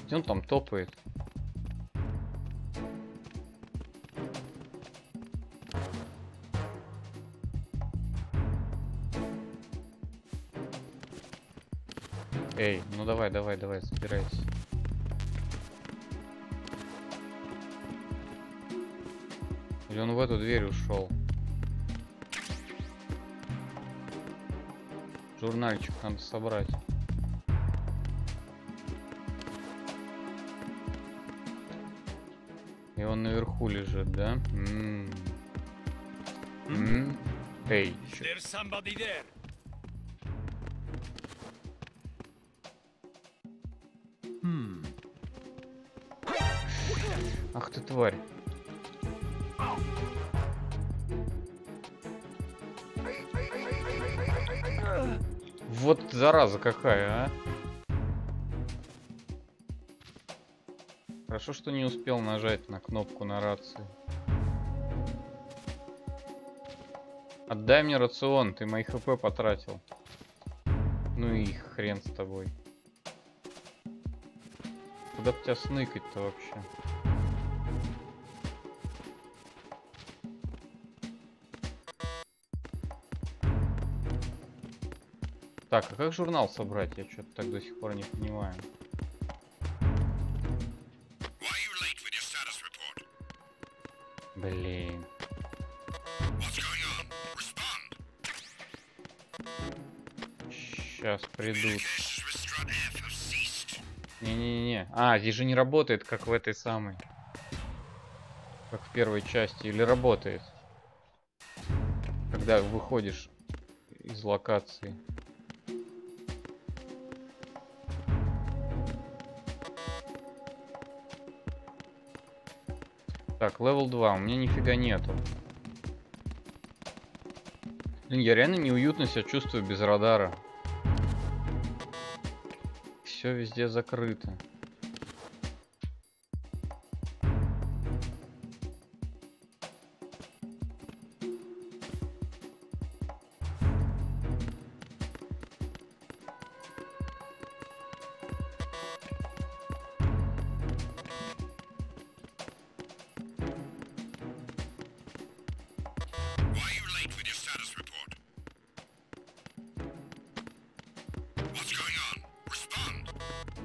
[SPEAKER 1] Где он там топает? Эй, ну давай, собирайся. Или он в эту дверь ушел? Журнальчик надо собрать. И он наверху лежит, да? Эй, чё? Ах ты тварь. Вот зараза какая, а. Хорошо, что не успел нажать на кнопку на рации. Отдай мне рацион, ты мои хп потратил. Ну и хрен с тобой. Куда бы тебя сныкать-то вообще? Так, а как журнал собрать? Я что-то так до сих пор не понимаю. Блин. Сейчас придут. Не-не-не. А, здесь же не работает, как в этой самой. Как в первой части. Или работает? Когда выходишь из локации. Так, левел 2. У меня нифига нету. Блин, я реально неуютно себя чувствую без радара. Все везде закрыто.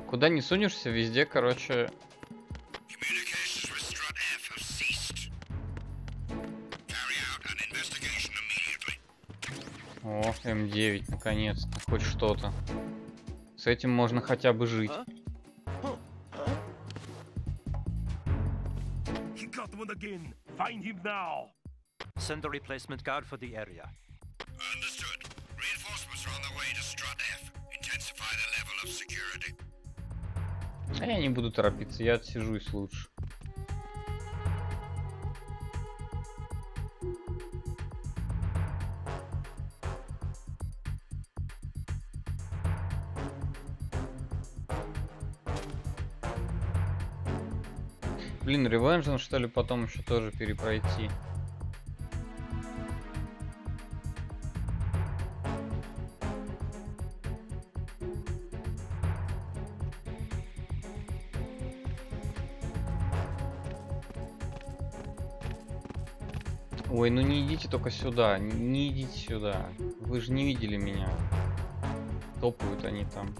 [SPEAKER 1] Куда не сунешься, везде, короче... О, М9, наконец-то, хоть что-то. С этим можно хотя бы жить.
[SPEAKER 11] Send a replacement guard for the area.
[SPEAKER 5] Understood. Reinforcements are on the way to Strut F. Intensify the level of security.
[SPEAKER 1] А я не буду торопиться, я отсижусь лучше. Блин, ревенжем, что ли, потом еще тоже перепройти. Ой, ну не идите только сюда, не идите сюда. Вы же не видели меня. Топают они там.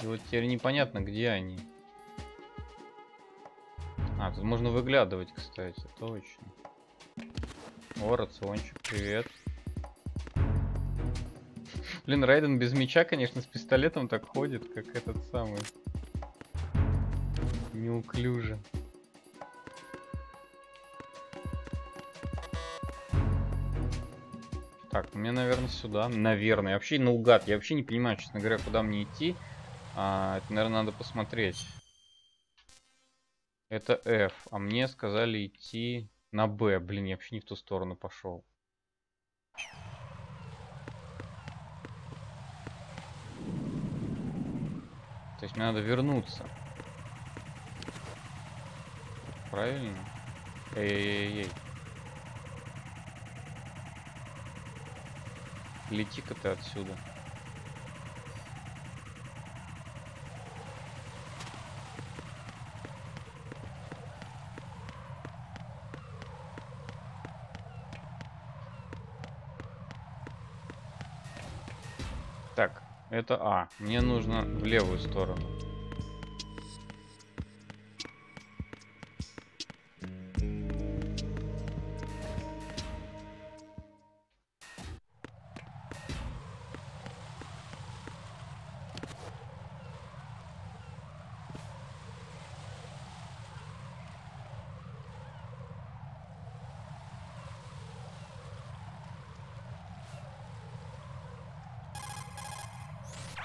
[SPEAKER 1] И вот теперь непонятно, где они. А, тут можно выглядывать, кстати, точно. О, рациончик, привет. Блин, Райден без меча, конечно, с пистолетом так ходит, как этот самый. Неуклюже. Так, мне, наверное, сюда. Наверное. Я вообще наугад. Я вообще не понимаю, честно говоря, куда мне идти. Это, наверное, надо посмотреть. Это F. А мне сказали идти на B. Блин, я вообще не в ту сторону пошел. То есть мне надо вернуться. Правильно? Эй-эй-эй. Лети-ка ты отсюда. Так, это А. Мне нужно в левую сторону.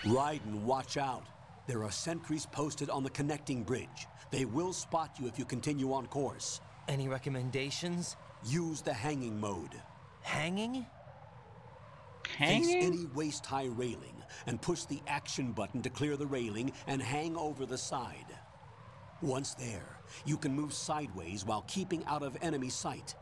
[SPEAKER 7] Raiden, watch out. There are sentries posted on the connecting bridge. They will spot you if you continue on course.
[SPEAKER 8] Any recommendations?
[SPEAKER 7] Use the hanging mode.
[SPEAKER 8] Hanging?
[SPEAKER 7] Face any waist-high railing and push the action button to clear the railing and hang over the side. Once there, you can move sideways while keeping out of enemy sight.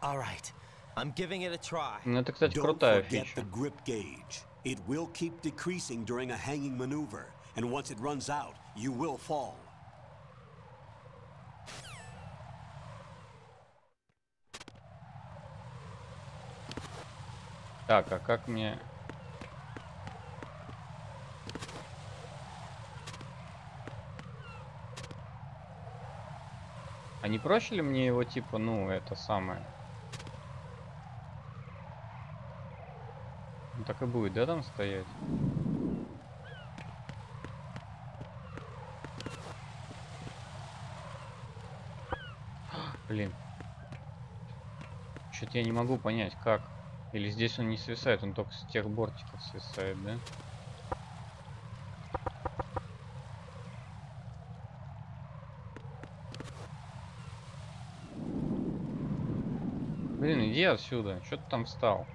[SPEAKER 8] All right, I'm giving it a try.
[SPEAKER 1] Ну, это, кстати,
[SPEAKER 7] Don't
[SPEAKER 1] крутая
[SPEAKER 7] forget
[SPEAKER 1] фича.
[SPEAKER 7] the grip gauge. It will keep decreasing during a hanging maneuver, and once it runs out, you will fall.
[SPEAKER 1] Так, а как мне... А не проще ли мне его, типа, ну, это самое... Ну, так и будет, да, там стоять? Блин. Что-то я не могу понять, как. Или здесь он не свисает, он только с тех бортиков свисает, да? Блин, иди отсюда. Что ты там встал?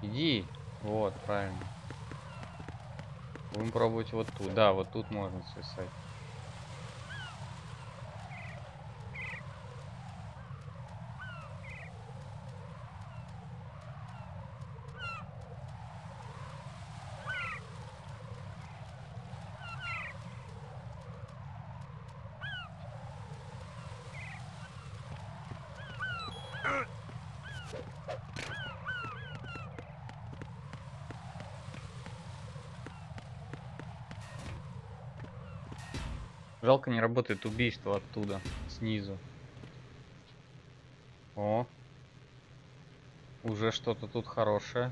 [SPEAKER 1] Иди. Вот, правильно. Будем пробовать вот тут. Да, вот тут можно свисать. Жалко, не работает убийство оттуда, снизу. О. Уже что-то тут хорошее.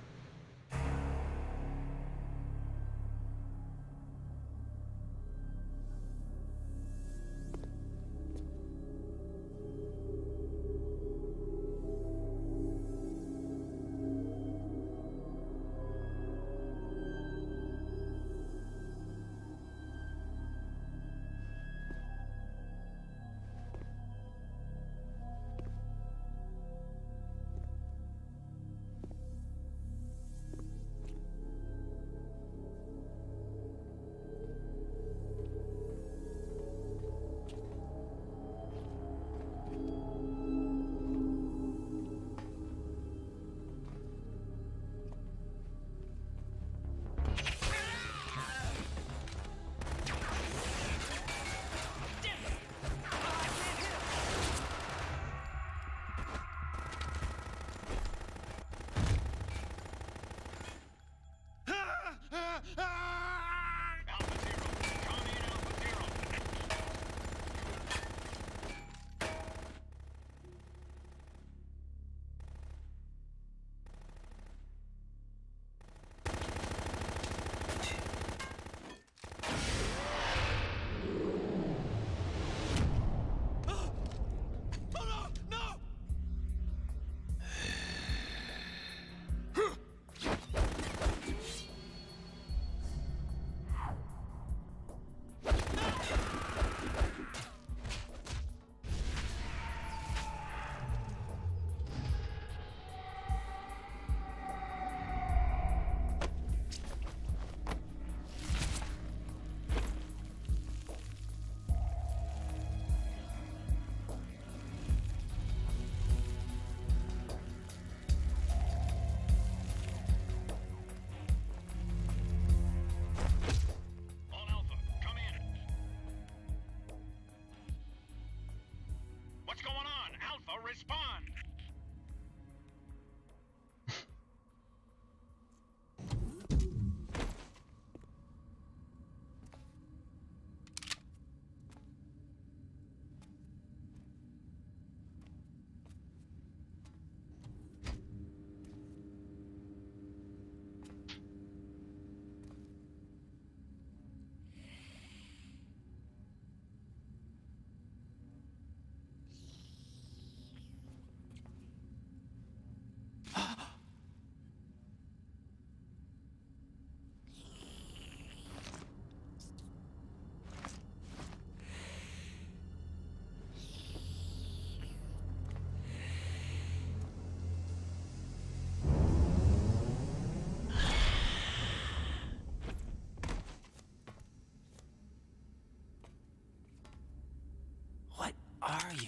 [SPEAKER 8] are you?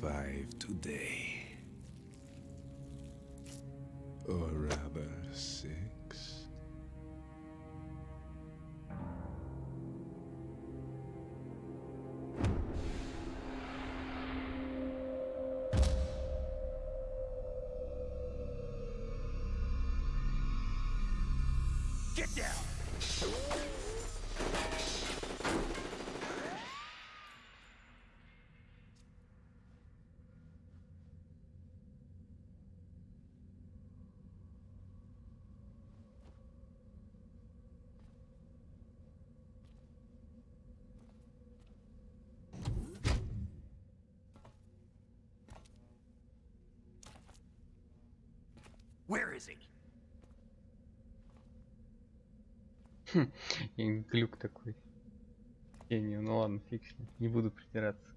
[SPEAKER 13] Five today. Or rather, 6.
[SPEAKER 6] Get down! Where is he?
[SPEAKER 1] И глюк такой. Гений. Ну ладно, фиг с ним. Не буду придираться.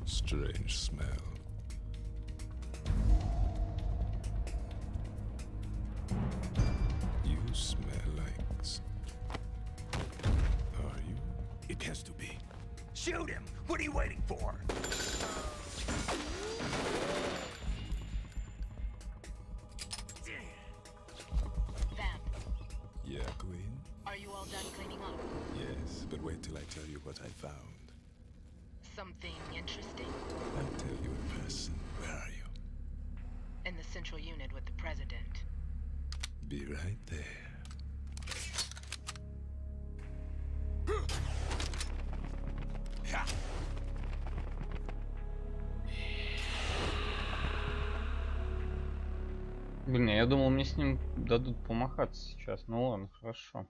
[SPEAKER 13] Strange smell. You smell like... Are you?
[SPEAKER 6] It has to be. Shoot him! What are you waiting for?
[SPEAKER 14] Vamp,
[SPEAKER 13] Yeah, Queen?
[SPEAKER 14] are you all done cleaning up?
[SPEAKER 13] Yes, but wait till I tell you what I found.
[SPEAKER 14] Something interesting?
[SPEAKER 13] I'll tell you in person. Where are you?
[SPEAKER 14] In the central unit with the president.
[SPEAKER 13] Be right there.
[SPEAKER 1] Блин, я думал, мне с ним дадут помахаться сейчас. Ну ладно, хорошо.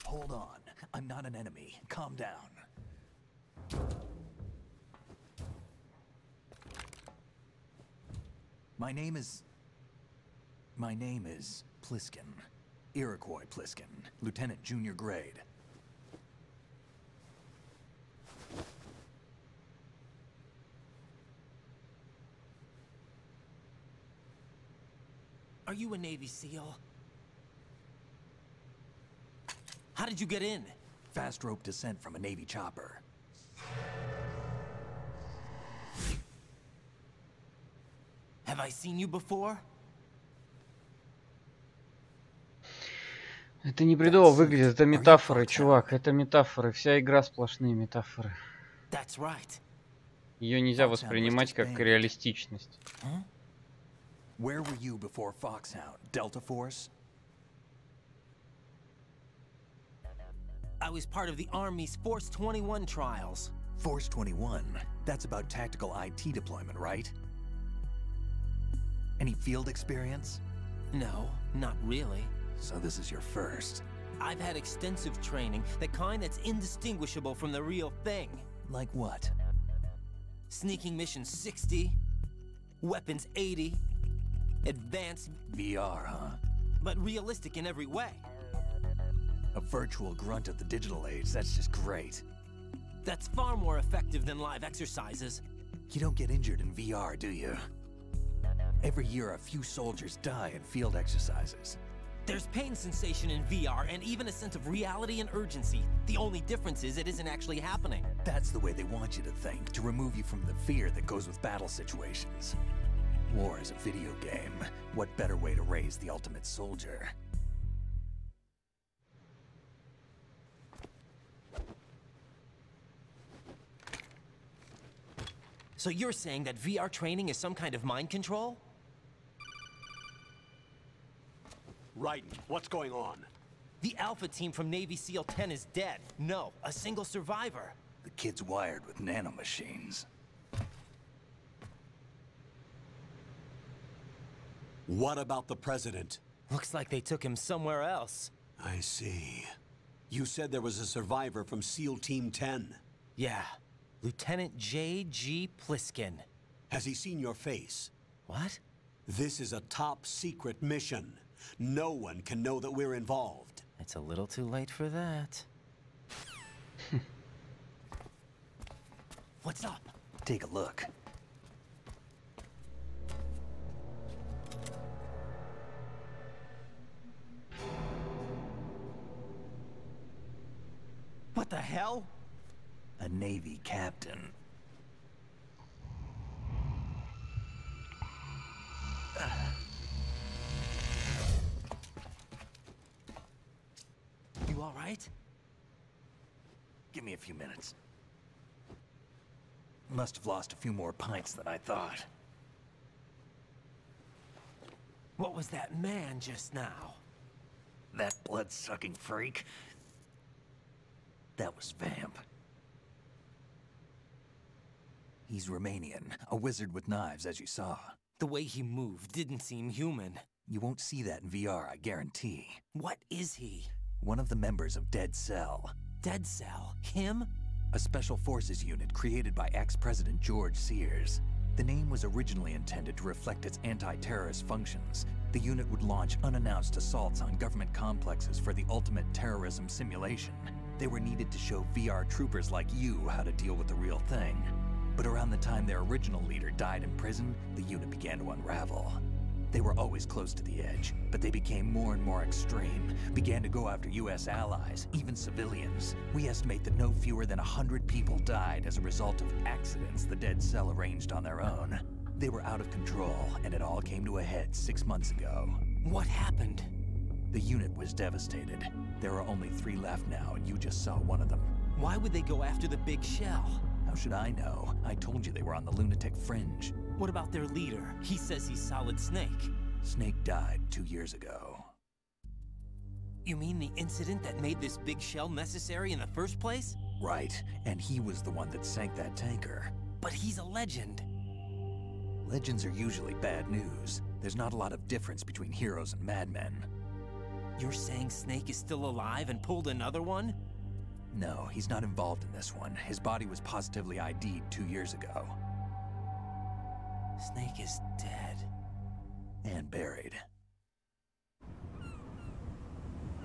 [SPEAKER 6] Hold on. I'm not an enemy. Calm down. My name is Pliskin. Iroquois Pliskin. Lieutenant Junior Grade.
[SPEAKER 8] Are you a Navy SEAL? How did you get in?
[SPEAKER 6] Fast rope descent from a Navy chopper.
[SPEAKER 8] Have I seen you before?
[SPEAKER 1] Это не бредово выглядит, это метафоры, чувак. Это метафоры. Вся игра сплошные метафоры.
[SPEAKER 8] That's right.
[SPEAKER 1] Ее нельзя воспринимать как реалистичность.
[SPEAKER 6] Where were you before Foxhound? Delta Force?
[SPEAKER 8] I was part of the Army's Force 21 trials.
[SPEAKER 6] Force 21? That's about tactical IT deployment, right? Any field experience?
[SPEAKER 8] No, not really.
[SPEAKER 6] So this is your first.
[SPEAKER 8] I've had extensive training, the kind that's indistinguishable from the real thing.
[SPEAKER 6] Like what?
[SPEAKER 8] Sneaking mission 60, weapons 80, advanced...
[SPEAKER 6] VR, huh?
[SPEAKER 8] But realistic in every way.
[SPEAKER 6] A virtual grunt of the digital age, that's just great.
[SPEAKER 8] That's far more effective than live exercises.
[SPEAKER 6] You don't get injured in VR, do you? Every year, a few soldiers die in field exercises.
[SPEAKER 8] There's pain sensation in VR and even a sense of reality and urgency. The only difference is it isn't actually happening.
[SPEAKER 6] That's the way they want you to think, to remove you from the fear that goes with battle situations. War is a video game. What better way to raise the ultimate soldier?
[SPEAKER 8] So you're saying that VR training is some kind of mind control?
[SPEAKER 7] Raiden, what's going on?
[SPEAKER 8] The Alpha team from Navy SEAL 10 is dead. No, a single survivor.
[SPEAKER 6] The kid's wired with nanomachines.
[SPEAKER 7] What about the president?
[SPEAKER 8] Looks like they took him somewhere else.
[SPEAKER 7] I see. You said there was a survivor from SEAL Team 10.
[SPEAKER 8] Yeah. Lieutenant J.G. Pliskin.
[SPEAKER 7] Has he seen your face?
[SPEAKER 8] What?
[SPEAKER 7] This is a top-secret mission. No one can know that we're involved.
[SPEAKER 8] It's a little too late for that. What's up?
[SPEAKER 15] Take a look.
[SPEAKER 8] What the hell?
[SPEAKER 15] A Navy captain.
[SPEAKER 8] You all right?
[SPEAKER 15] Give me a few minutes. Must have lost a few more pints than I thought.
[SPEAKER 8] What was that man just now?
[SPEAKER 15] That blood-sucking freak? That was Vamp. He's Romanian, a wizard with knives, as you saw.
[SPEAKER 8] The way he moved didn't seem human.
[SPEAKER 15] You won't see that in VR, I guarantee.
[SPEAKER 8] What is he?
[SPEAKER 15] One of the members of Dead Cell.
[SPEAKER 8] Dead Cell? Him?
[SPEAKER 15] A special forces unit created by ex-President George Sears. The name was originally intended to reflect its anti-terrorist functions. The unit would launch unannounced assaults on government complexes for the ultimate terrorism simulation. They were needed to show VR troopers like you how to deal with the real thing. But around the time their original leader died in prison, the unit began to unravel. They were always close to the edge, but they became more and more extreme, began to go after US allies, even civilians. We estimate that no fewer than 100 people died as a result of accidents the Dead Cell arranged on their own. They were out of control, and it all came to a head 6 months ago.
[SPEAKER 8] What happened?
[SPEAKER 15] The unit was devastated. There are only 3 left now, and you just saw one of them.
[SPEAKER 8] Why would they go after the big shell?
[SPEAKER 15] How should I know? I told you they were on the lunatic fringe.
[SPEAKER 8] What about their leader? He says he's Solid Snake.
[SPEAKER 15] Snake died 2 years ago.
[SPEAKER 8] You mean the incident that made this big shell necessary in the first place?
[SPEAKER 15] Right, and he was the one that sank that tanker.
[SPEAKER 8] But he's a legend.
[SPEAKER 15] Legends are usually bad news. There's not a lot of difference between heroes and madmen.
[SPEAKER 8] You're saying Snake is still alive and pulled another one?
[SPEAKER 15] No, he's not involved in this one. His body was positively ID'd 2 years ago.
[SPEAKER 8] Snake is dead.
[SPEAKER 15] And buried.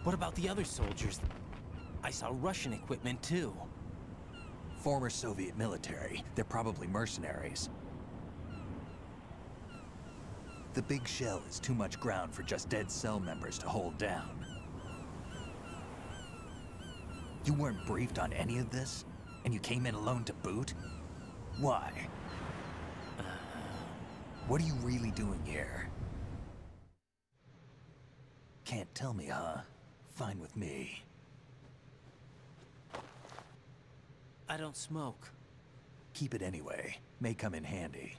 [SPEAKER 8] What about the other soldiers? I saw Russian equipment too.
[SPEAKER 15] Former Soviet military. They're probably mercenaries. The big shell is too much ground for just Dead Cell members to hold down. You weren't briefed on any of this? And you came in alone to boot? Why? What are you really doing here? Can't tell me, huh? Fine with me.
[SPEAKER 8] I don't smoke.
[SPEAKER 15] Keep it anyway. May come in handy.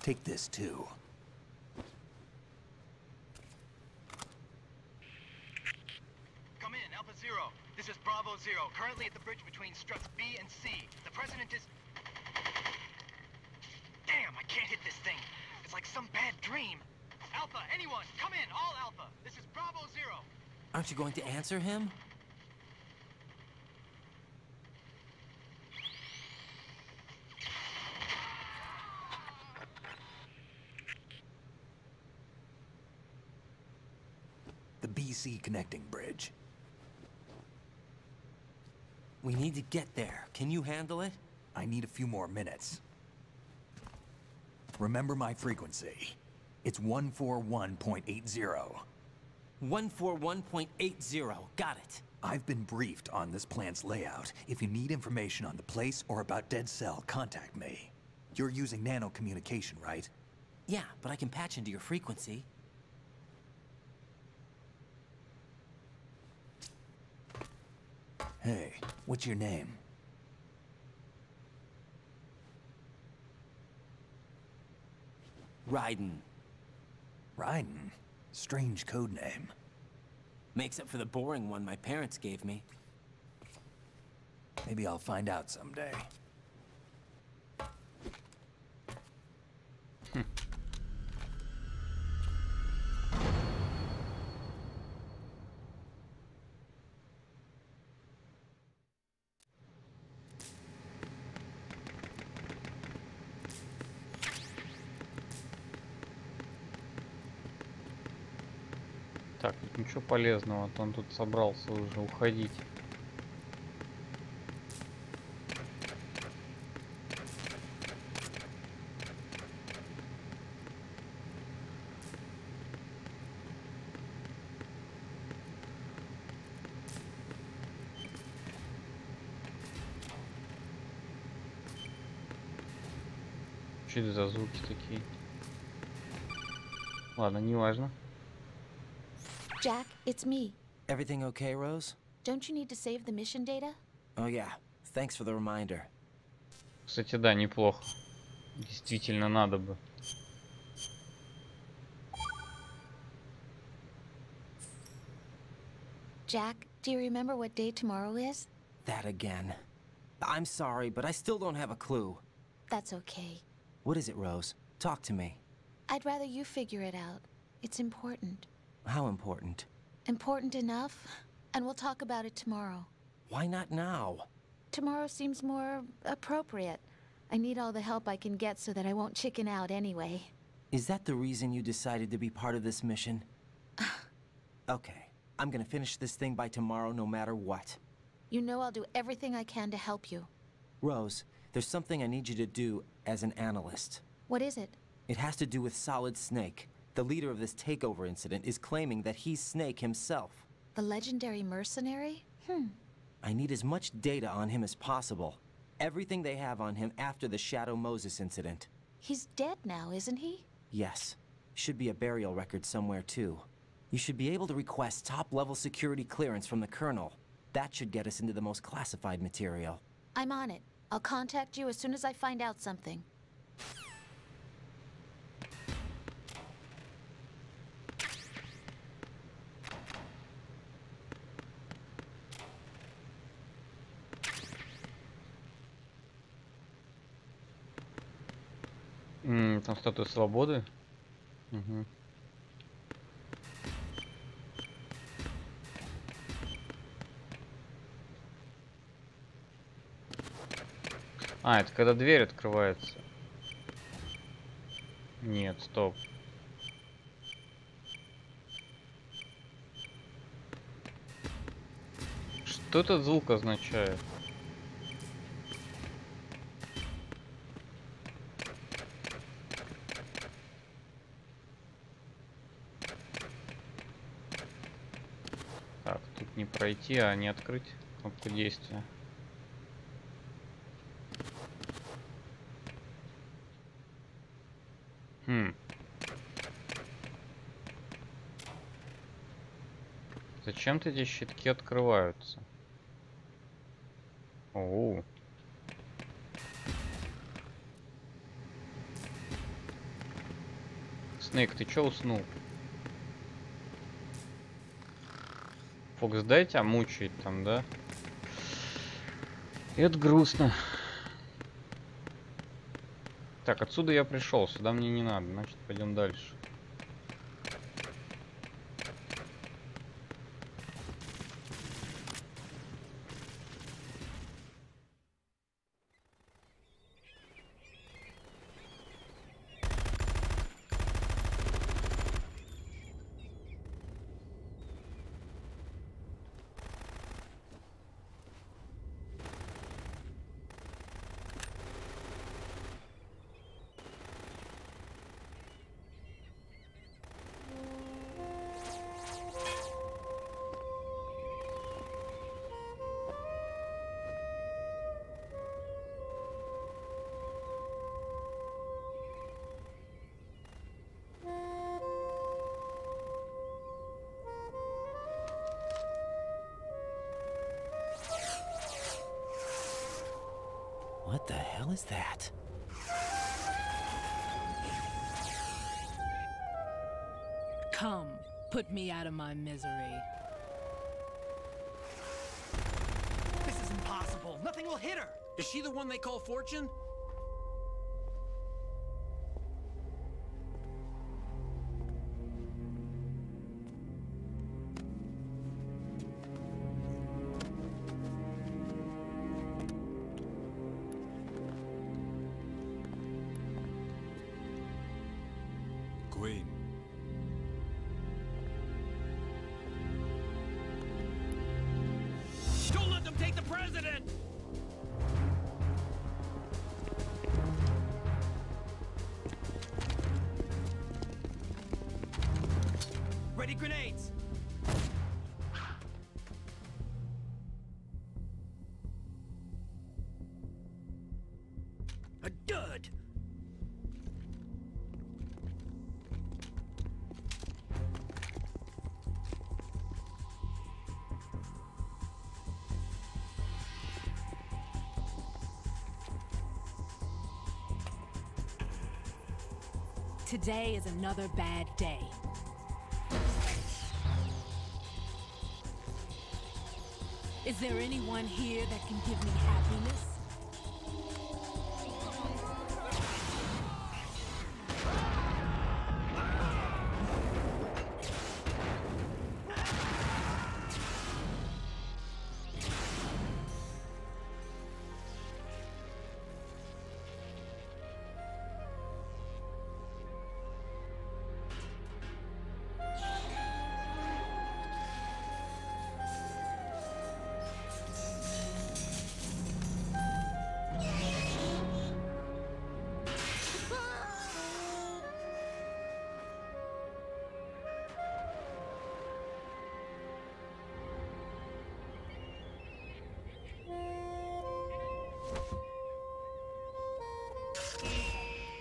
[SPEAKER 15] Take this too.
[SPEAKER 16] Come in, Alpha Zero. This is Bravo Zero, currently at the bridge between struts B and C. The President is... Damn, I can't hit this thing. It's like some bad dream. Alpha, anyone, come in, all Alpha. This is Bravo Zero.
[SPEAKER 8] Aren't you going to answer him?
[SPEAKER 15] The BC connecting bridge.
[SPEAKER 8] We need to get there. Can you handle it?
[SPEAKER 15] I need a few more minutes. Remember my frequency. It's 141.80.
[SPEAKER 8] 141.80. Got it.
[SPEAKER 15] I've been briefed on this plant's layout. If you need information on the place or about Dead Cell, contact me. You're using nano communication, right?
[SPEAKER 8] Yeah, but I can patch into your frequency.
[SPEAKER 15] Hey, what's your name?
[SPEAKER 8] Raiden.
[SPEAKER 15] Raiden? Strange code name.
[SPEAKER 8] Makes up for the boring one my parents gave me.
[SPEAKER 15] Maybe I'll find out someday.
[SPEAKER 1] Так, тут ничего полезного, а то он тут собрался уже уходить. Что это за звуки такие? Ладно, не важно.
[SPEAKER 10] Jack, it's me.
[SPEAKER 8] Everything okay, Rose?
[SPEAKER 10] Don't you need to save the mission data?
[SPEAKER 8] Oh yeah, thanks for the reminder.
[SPEAKER 1] Кстати, да, неплохо. Действительно надо бы.
[SPEAKER 10] Jack, do you remember what day tomorrow is?
[SPEAKER 8] That again. I'm sorry, but I still don't have a clue.
[SPEAKER 10] That's okay.
[SPEAKER 8] What is it, Rose? Talk to me.
[SPEAKER 10] I'd rather you figure it out. It's important.
[SPEAKER 8] How important?
[SPEAKER 10] Important enough, and we'll talk about it tomorrow.
[SPEAKER 8] Why not now?
[SPEAKER 10] Tomorrow seems more appropriate. I need all the help I can get so that I won't chicken out anyway.
[SPEAKER 8] Is that the reason you decided to be part of this mission? Okay, I'm gonna finish this thing by tomorrow no matter what.
[SPEAKER 10] You know I'll do everything I can to help you.
[SPEAKER 8] Rose, there's something I need you to do as an analyst.
[SPEAKER 10] What is it?
[SPEAKER 8] It has to do with Solid Snake. The leader of this takeover incident is claiming that he's Snake himself.
[SPEAKER 10] The legendary mercenary?
[SPEAKER 8] I need as much data on him as possible. Everything they have on him after the Shadow Moses incident.
[SPEAKER 10] He's dead now, isn't he?
[SPEAKER 8] Yes. Should be a burial record somewhere too. You should be able to request top-level security clearance from the Colonel. That should get us into the most classified material.
[SPEAKER 10] I'm on it. I'll contact you as soon as I find out something.
[SPEAKER 1] Там статуя свободы. Угу. А, это когда дверь открывается. Нет, стоп. Что этот звук означает? Так, тут не пройти, а не открыть кнопку действия. Зачем-то эти щитки открываются? Оу. Снейк, ты чё уснул? Фокс, дай тебя мучает там, да? Это грустно. Так, отсюда я пришел, сюда мне не надо, значит, пойдем дальше.
[SPEAKER 8] What the hell is that?
[SPEAKER 17] Come, put me out of my misery.
[SPEAKER 6] This is impossible. Nothing will hit her.
[SPEAKER 11] Is she the one they call Fortune?
[SPEAKER 13] Queen.
[SPEAKER 6] president! Ready grenades! A dud!
[SPEAKER 17] Today is another bad day. Is there anyone here that can give me happiness?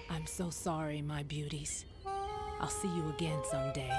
[SPEAKER 17] I'm so sorry, my beauties. I'll see you again someday.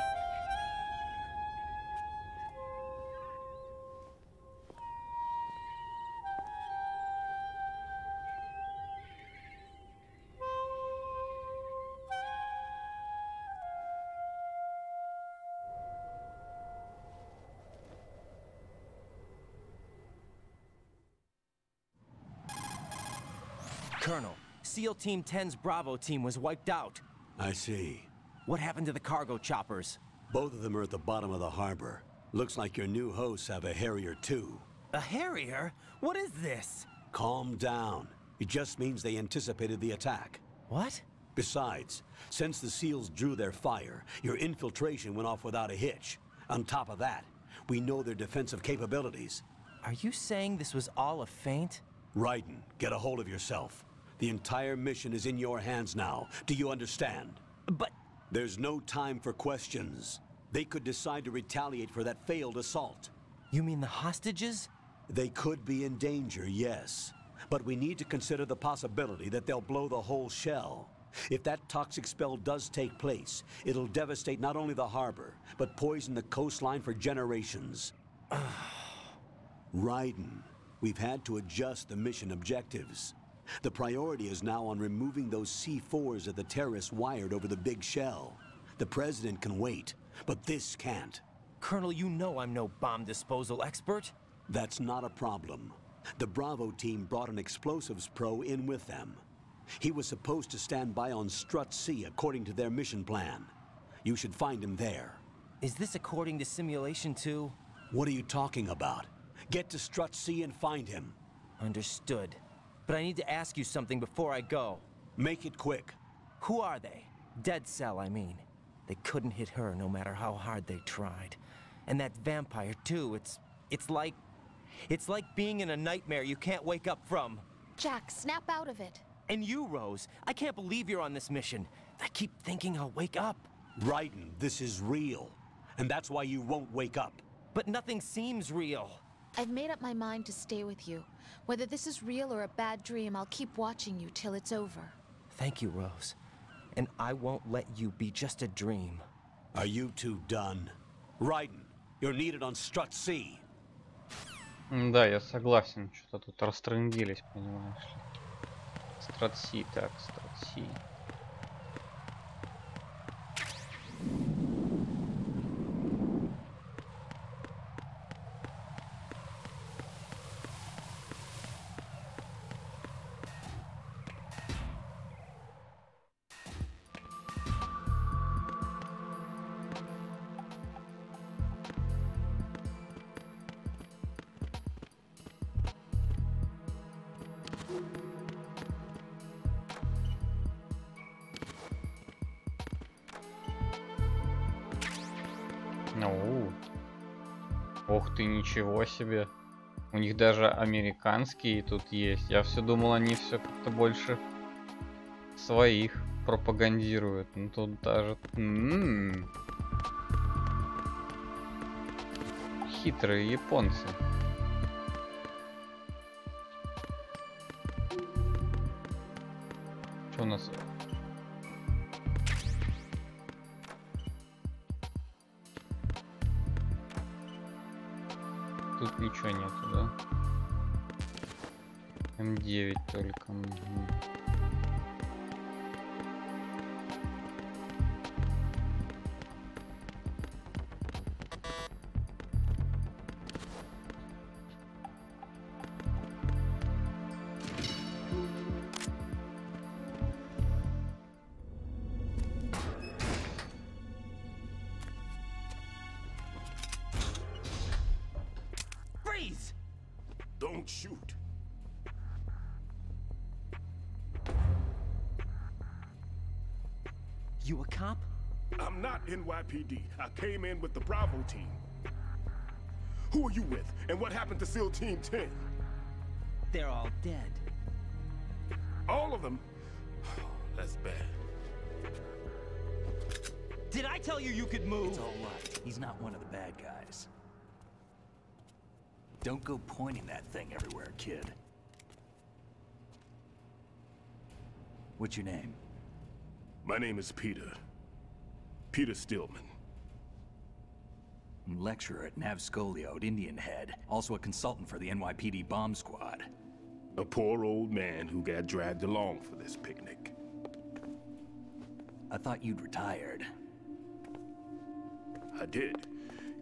[SPEAKER 8] Colonel, SEAL Team 10's Bravo team was wiped out.
[SPEAKER 7] I see.
[SPEAKER 8] What happened to the cargo choppers?
[SPEAKER 7] Both of them are at the bottom of the harbor. Looks like your new hosts have a Harrier too.
[SPEAKER 8] A Harrier? What is this?
[SPEAKER 7] Calm down. It just means they anticipated the attack.
[SPEAKER 8] What?
[SPEAKER 7] Besides, since the SEALs drew their fire, your infiltration went off without a hitch. On top of that, we know their defensive capabilities.
[SPEAKER 8] Are you saying this was all a feint?
[SPEAKER 7] Raiden, get a hold of yourself. The entire mission is in your hands now. Do you understand?
[SPEAKER 8] But...
[SPEAKER 7] There's no time for questions. They could decide to retaliate for that failed assault.
[SPEAKER 8] You mean the hostages?
[SPEAKER 7] They could be in danger, yes. But we need to consider the possibility that they'll blow the whole shell. If that toxic spell does take place, it'll devastate not only the harbor, but poison the coastline for generations. Raiden, we've had to adjust the mission objectives. The priority is now on removing those C4s that the terrorists wired over the big shell. The President can wait, but this can't.
[SPEAKER 8] Colonel, you know I'm no bomb disposal expert.
[SPEAKER 7] That's not a problem. The Bravo team brought an explosives pro in with them. He was supposed to stand by on Strut C according to their mission plan. You should find him there.
[SPEAKER 8] Is this according to simulation too?
[SPEAKER 7] What are you talking about? Get to Strut C and find him.
[SPEAKER 8] Understood. But I need to ask you something before I go.
[SPEAKER 7] Make it quick.
[SPEAKER 8] Who are they? Dead Cell, I mean. They couldn't hit her no matter how hard they tried. And that vampire too, it's like being in a nightmare you can't wake up from.
[SPEAKER 10] Jack, snap out of it.
[SPEAKER 8] And you, Rose, I can't believe you're on this mission. I keep thinking I'll wake up.
[SPEAKER 7] Raiden, this is real. And that's why you won't wake up.
[SPEAKER 8] But nothing seems real.
[SPEAKER 10] I've made up my mind to stay with you. Whether this is real or a bad dream, I'll keep watching you till it's over.
[SPEAKER 8] Thank you, Rose. And I won't let you be just a dream.
[SPEAKER 7] Are you two done? Raiden, you're needed on Strut C.
[SPEAKER 1] Да, я согласен. Что-то тут растрындились, понимаешь ли. Страт Си, так, Страт Си. Ну, ох ты, ничего себе. У них даже американские тут есть. Я все думал, они все как-то больше своих пропагандируют. Ну тут даже... Хитрые японцы. Что у нас? Тут ничего нету, да? М9 только.
[SPEAKER 5] Don't shoot.
[SPEAKER 8] You a cop?
[SPEAKER 3] I'm not NYPD. I came in with the Bravo team. Who are you with? And what happened to SEAL Team 10?
[SPEAKER 8] They're all dead.
[SPEAKER 3] All of them? That's bad.
[SPEAKER 15] Did I tell you you could move? It's all right. He's not one of the bad guys. Don't go pointing that thing everywhere, kid. What's your name?
[SPEAKER 3] My name is Peter. Peter Stillman.
[SPEAKER 15] Lecturer at Nav Scolio at Indian Head. Also a consultant for the NYPD bomb squad.
[SPEAKER 3] A poor old man who got dragged along for this picnic.
[SPEAKER 15] I thought you'd retired.
[SPEAKER 3] I did.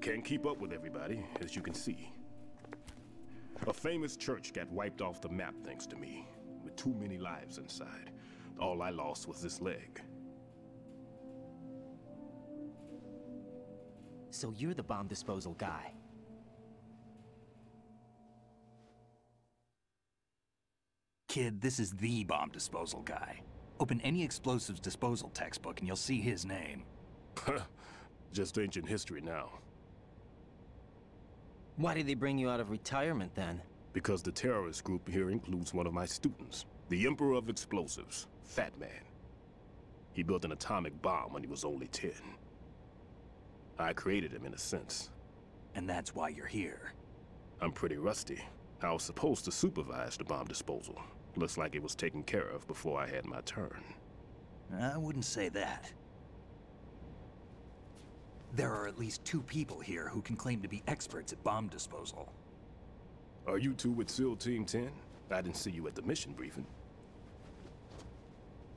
[SPEAKER 3] Can't keep up with everybody, as you can see. A famous church got wiped off the map thanks to me, with too many lives inside. All I lost was this leg.
[SPEAKER 8] So you're the bomb disposal guy.
[SPEAKER 15] Kid, this is the bomb disposal guy. Open any explosives disposal textbook and you'll see his name.
[SPEAKER 3] Just ancient history now.
[SPEAKER 8] Why did they bring you out of retirement then?
[SPEAKER 3] Because the terrorist group here includes one of my students, the Emperor of Explosives, Fat Man. He built an atomic bomb when he was only 10. I created him in a sense.
[SPEAKER 15] And that's why you're here.
[SPEAKER 3] I'm pretty rusty. I was supposed to supervise the bomb disposal. Looks like it was taken care of before I had my turn.
[SPEAKER 15] I wouldn't say that. There are at least 2 people here who can claim to be experts at bomb disposal.
[SPEAKER 3] Are you two with SEAL Team 10? I didn't see you at the mission briefing.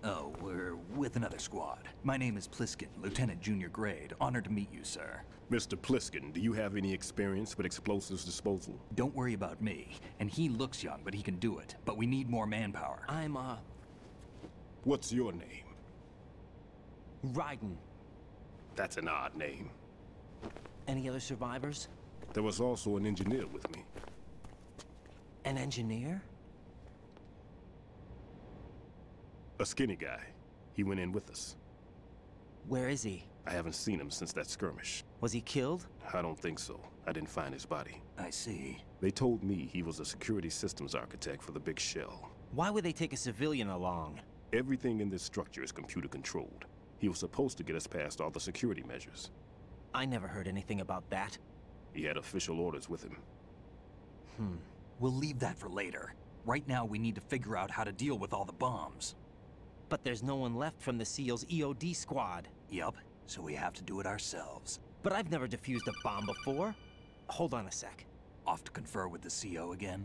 [SPEAKER 15] Oh, we're with another squad. My name is Pliskin, Lieutenant Junior Grade. Honored to meet you, sir.
[SPEAKER 3] Mr. Pliskin, do you have any experience with explosives disposal?
[SPEAKER 15] Don't worry about me. And he looks young, but he can do it. But we need more manpower.
[SPEAKER 8] I'm,
[SPEAKER 3] What's your name?
[SPEAKER 8] Raiden.
[SPEAKER 3] That's an odd name.
[SPEAKER 8] Any other survivors?
[SPEAKER 3] There was also an engineer with me.
[SPEAKER 8] An engineer?
[SPEAKER 3] A skinny guy. He went in with us.
[SPEAKER 8] Where is he?
[SPEAKER 3] I haven't seen him since that skirmish.
[SPEAKER 8] Was he killed?
[SPEAKER 3] I don't think so. I didn't find his body.
[SPEAKER 15] I see.
[SPEAKER 3] They told me he was a security systems architect for the big shell.
[SPEAKER 8] Why would they take a civilian along?
[SPEAKER 3] Everything in this structure is computer controlled. He was supposed to get us past all the security measures.
[SPEAKER 8] I never heard anything about that.
[SPEAKER 3] He had official orders with him.
[SPEAKER 15] We'll leave that for later. Right now, we need to figure out how to deal with all the bombs.
[SPEAKER 8] But there's no one left from the SEAL's EOD squad.
[SPEAKER 15] Yup, so we have to do it ourselves.
[SPEAKER 8] But I've never defused a bomb before. Hold on a sec.
[SPEAKER 15] Off to confer with the CO again?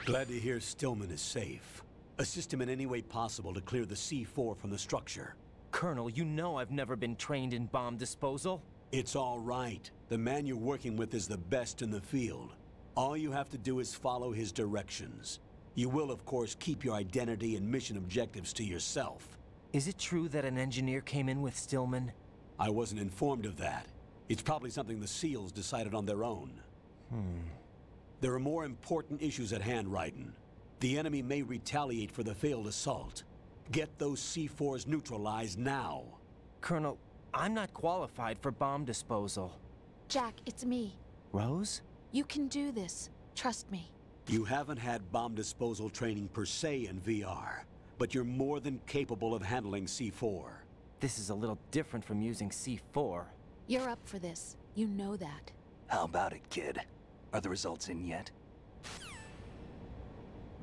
[SPEAKER 7] Glad to hear Stillman is safe. Assist him in any way possible to clear the C4 from the structure.
[SPEAKER 8] Colonel, you know I've never been trained in bomb disposal.
[SPEAKER 7] It's all right. The man you're working with is the best in the field. All you have to do is follow his directions. You will, of course, keep your identity and mission objectives to yourself.
[SPEAKER 8] Is it true that an engineer came in with Stillman?
[SPEAKER 7] I wasn't informed of that. It's probably something the SEALs decided on their own. There are more important issues at hand, Raiden. The enemy may retaliate for the failed assault. Get those C4s neutralized now.
[SPEAKER 8] Colonel, I'm not qualified for bomb disposal.
[SPEAKER 10] Jack, it's me.
[SPEAKER 8] Rose?
[SPEAKER 10] You can do this. Trust me.
[SPEAKER 7] You haven't had bomb disposal training per se in VR, but you're more than capable of handling C4.
[SPEAKER 8] This is a little different from using C4.
[SPEAKER 10] You're up for this. You know that.
[SPEAKER 15] How about it, kid? Are the results in yet?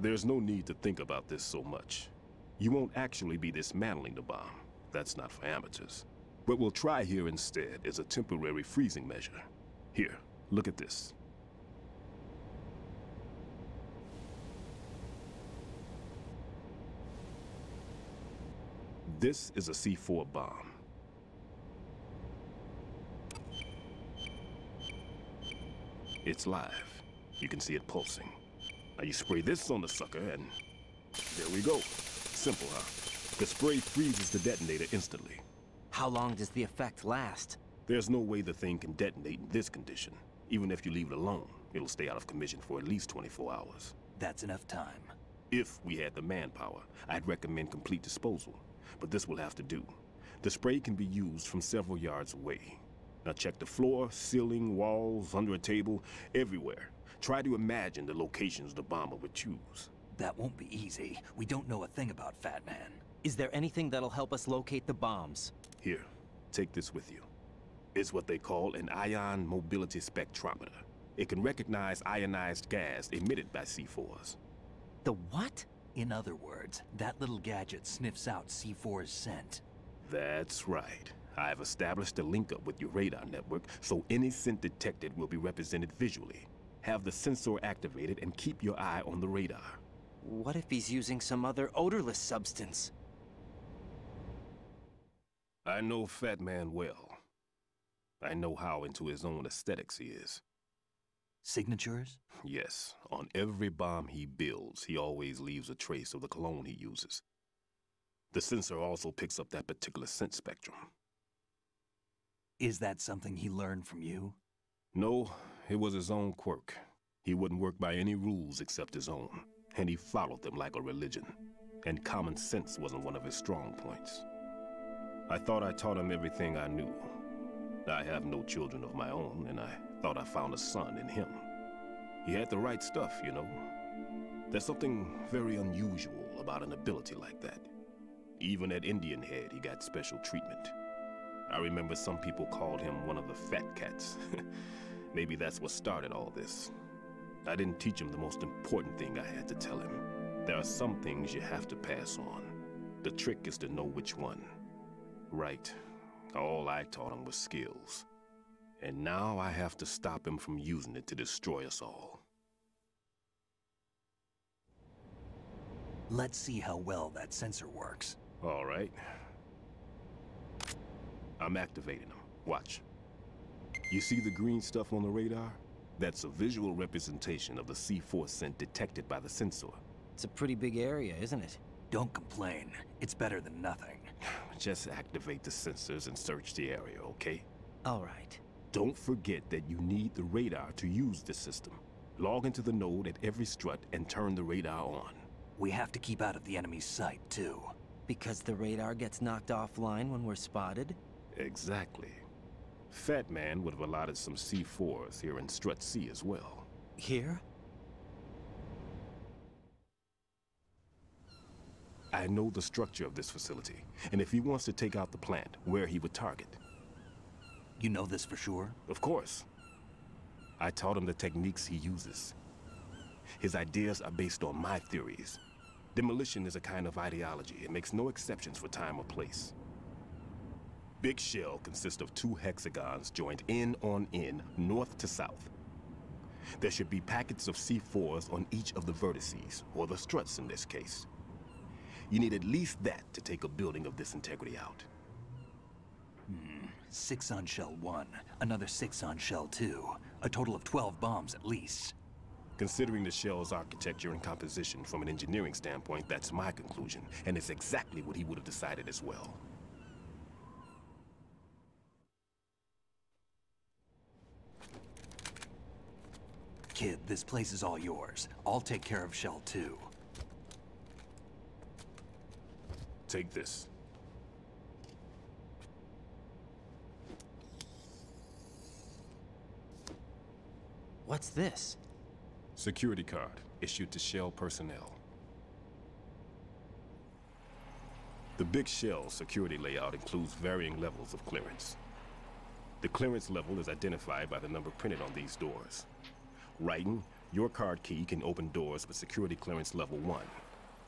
[SPEAKER 18] There's no need to think about this so much. You won't actually be dismantling the bomb. That's not for amateurs. What we'll try here instead is a temporary freezing measure. Here, look at this. This is a C4 bomb. It's live. You can see it pulsing. Now you spray this on the sucker and there we go. Simple, huh? The spray freezes the detonator instantly.
[SPEAKER 8] How long does the effect last?
[SPEAKER 18] There's no way the thing can detonate in this condition. Even if you leave it alone, it'll stay out of commission for at least 24 hours.
[SPEAKER 15] That's enough time.
[SPEAKER 18] If we had the manpower, I'd recommend complete disposal. But this will have to do. The spray can be used from several yards away. Now check the floor, ceiling, walls, under a table, everywhere. Try to imagine the locations the bomber would choose.
[SPEAKER 15] That won't be easy. We don't know a thing about Fat Man.
[SPEAKER 8] Is there anything that'll help us locate the bombs?
[SPEAKER 18] Here, take this with you. It's what they call an ion mobility spectrometer. It can recognize ionized gas emitted by C4s.
[SPEAKER 8] The what?
[SPEAKER 15] In other words, that little gadget sniffs out C4's scent.
[SPEAKER 18] That's right. I've established a link up with your radar network, so any scent detected will be represented visually. Have the sensor activated and keep your eye on the radar.
[SPEAKER 8] What if he's using some other odorless substance?
[SPEAKER 18] I know Fat Man well. I know how into his own aesthetics he is.
[SPEAKER 15] Signatures?
[SPEAKER 18] Yes. On every bomb he builds, he always leaves a trace of the cologne he uses. The sensor also picks up that particular scent spectrum.
[SPEAKER 15] Is that something he learned from you?
[SPEAKER 18] No, it was his own quirk. He wouldn't work by any rules except his own, and he followed them like a religion. And common sense wasn't one of his strong points. I thought I taught him everything I knew. I have no children of my own, and I thought I found a son in him. He had the right stuff, you know. There's something very unusual about an ability like that. Even at Indian Head, he got special treatment. I remember some people called him one of the fat cats. Maybe that's what started all this. I didn't teach him the most important thing I had to tell him. There are some things you have to pass on. The trick is to know which one. Right. All I taught him was skills. And now I have to stop him from using it to destroy us all.
[SPEAKER 15] Let's see how well that sensor works.
[SPEAKER 18] All right. I'm activating them. Watch. You see the green stuff on the radar? That's a visual representation of the C4 scent detected by the sensor.
[SPEAKER 8] It's a pretty big area, isn't it?
[SPEAKER 15] Don't complain. It's better than nothing.
[SPEAKER 18] Just activate the sensors and search the area, okay?
[SPEAKER 8] All right.
[SPEAKER 18] Don't forget that you need the radar to use the system. Log into the node at every strut and turn the radar on.
[SPEAKER 15] We have to keep out of the enemy's sight, too.
[SPEAKER 8] Because the radar gets knocked offline when we're spotted?
[SPEAKER 18] Exactly. Fat Man would have allotted some C4s here in Strut C as well.
[SPEAKER 8] Here?
[SPEAKER 18] I know the structure of this facility, and if he wants to take out the plant, where he would target.
[SPEAKER 15] You know this for sure?
[SPEAKER 18] Of course. I taught him the techniques he uses. His ideas are based on my theories. Demolition is a kind of ideology. It makes no exceptions for time or place. Big shell consists of 2 hexagons joined end on end, north to south. There should be packets of C4s on each of the vertices, or the struts in this case. You need at least that to take a building of this integrity out.
[SPEAKER 15] 6 on shell 1, another 6 on shell 2. A total of 12 bombs at least.
[SPEAKER 18] Considering the shell's architecture and composition from an engineering standpoint, that's my conclusion, and it's exactly what he would have decided as well.
[SPEAKER 15] Kid, this place is all yours. I'll take care of shell 2.
[SPEAKER 18] Take this.
[SPEAKER 8] What's this?
[SPEAKER 18] Security card issued to Shell personnel. The big Shell security layout includes varying levels of clearance. The clearance level is identified by the number printed on these doors. Writing, your card key can open doors with security clearance level 1.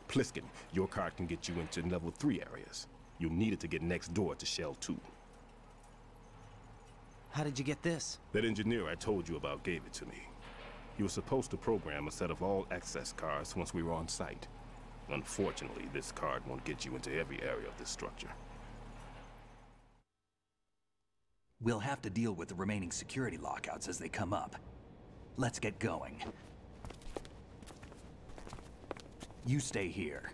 [SPEAKER 18] Pliskin, your card can get you into level 3 areas. You'll need it to get next door to Shell 2.
[SPEAKER 8] How did you get this?
[SPEAKER 18] That engineer I told you about gave it to me. He was supposed to program a set of all access cards once we were on site. Unfortunately, this card won't get you into every area of this structure.
[SPEAKER 15] We'll have to deal with the remaining security lockouts as they come up. Let's get going. You stay here.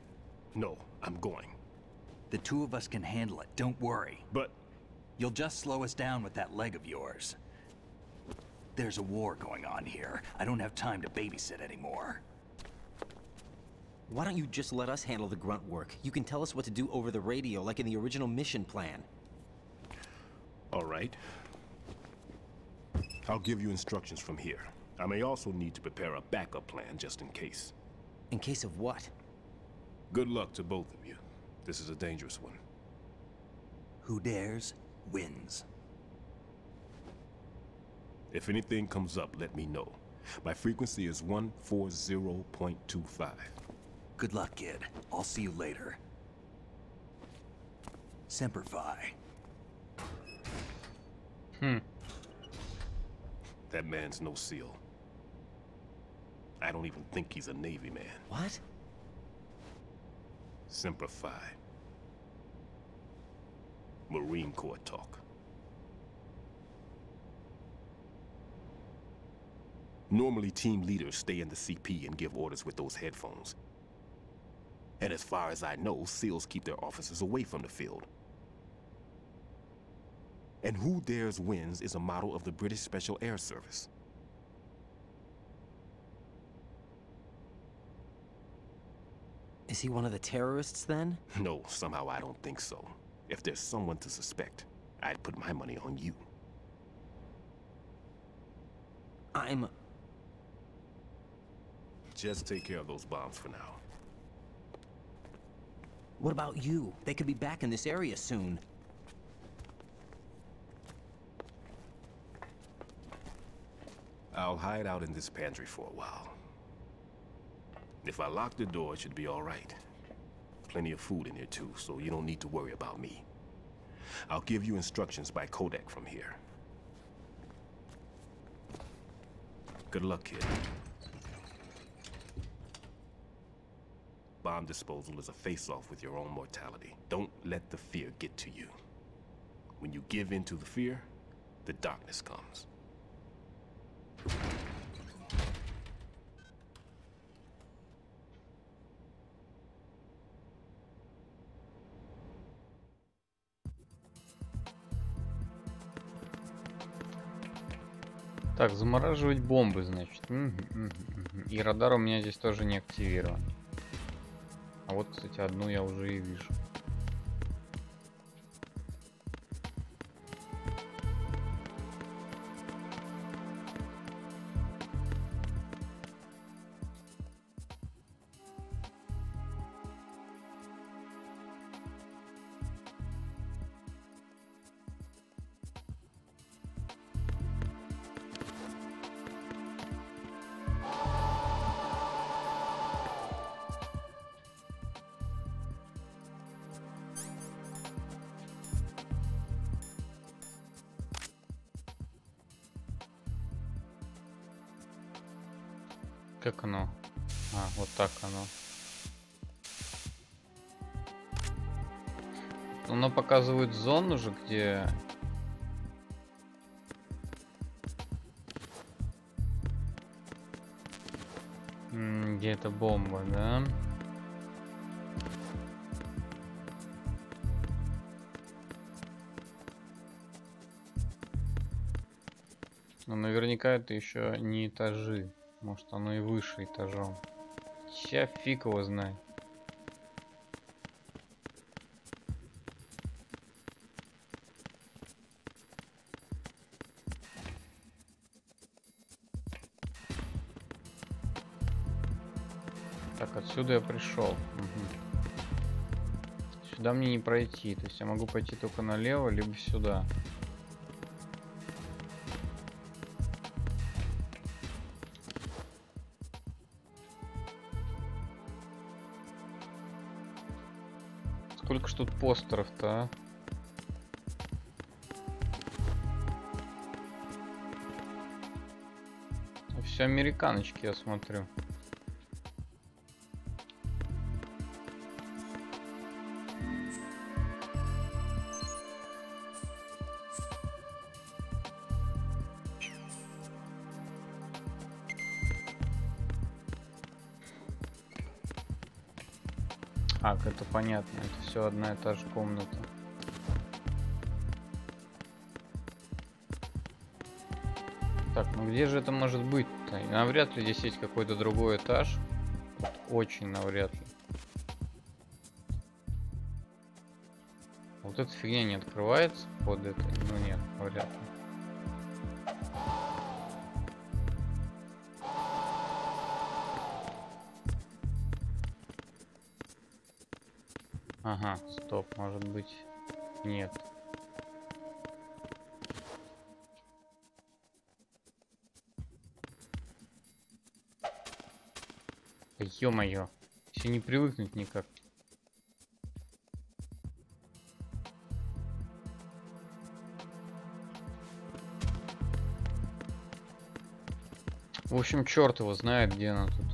[SPEAKER 18] No, I'm going.
[SPEAKER 15] The two of us can handle it, don't worry.
[SPEAKER 18] But...
[SPEAKER 15] You'll just slow us down with that leg of yours. There's a war going on here. I don't have time to babysit anymore.
[SPEAKER 8] Why don't you just let us handle the grunt work? You can tell us what to do over the radio, like in the original mission plan.
[SPEAKER 18] All right. I'll give you instructions from here. I may also need to prepare a backup plan just in case.
[SPEAKER 8] In case of what?
[SPEAKER 18] Good luck to both of you. This is a dangerous one.
[SPEAKER 15] Who dares, wins.
[SPEAKER 18] If anything comes up, let me know. My frequency is 140.25.
[SPEAKER 15] Good luck, kid. I'll see you later. Semper Fi.
[SPEAKER 18] That man's no SEAL. I don't even think he's a Navy man.
[SPEAKER 8] What?
[SPEAKER 18] Semper Fi. Marine Corps talk. Normally, team leaders stay in the CP and give orders with those headphones. And as far as I know, SEALs keep their officers away from the field. And who dares wins is a motto of the British Special Air Service.
[SPEAKER 8] Is he one of the terrorists, then?
[SPEAKER 18] No, somehow I don't think so. If there's someone to suspect, I'd put my money on you. Just take care of those bombs for now.
[SPEAKER 8] What about you? They could be back in this area soon.
[SPEAKER 18] I'll hide out in this pantry for a while. If I lock the door, it should be all right. Plenty of food in here too, so you don't need to worry about me. I'll give you instructions by codec from here. Good luck, kid. Bomb disposal is a face-off with your own mortality. Don't let the fear get to you. When you give in to the fear, the darkness comes.
[SPEAKER 1] Так, замораживать бомбы, значит. И радар у меня здесь тоже не активирован. А вот, кстати, одну я уже и вижу. Как оно? А, вот так оно. Оно показывает зону же, где... Где эта бомба, да? Но наверняка это еще не этажи. Может, оно и выше этажом. Ща фиг его знает. отсюда я пришел. Сюда мне не пройти. То есть я могу пойти только налево, либо сюда. Сколько ж тут постеров-то, а? Все американочки, я смотрю. Так, это понятно, это все одна и та же комната. Так, ну где же это может быть-то? Навряд ли здесь есть какой-то другой этаж. Очень навряд ли. Вот эта фигня не открывается под это. Ну нет, навряд ли. Ага, стоп, может быть, нет. Ё-моё, еще не привыкнуть никак. В общем, черт его знает, где она тут.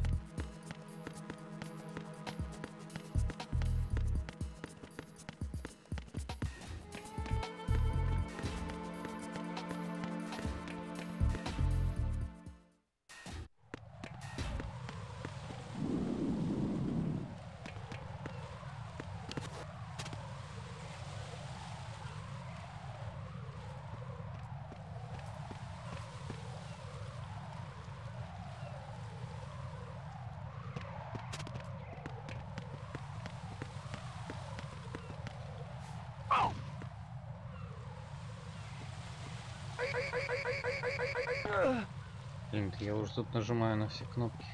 [SPEAKER 1] Блин, я уже тут нажимаю на все кнопки.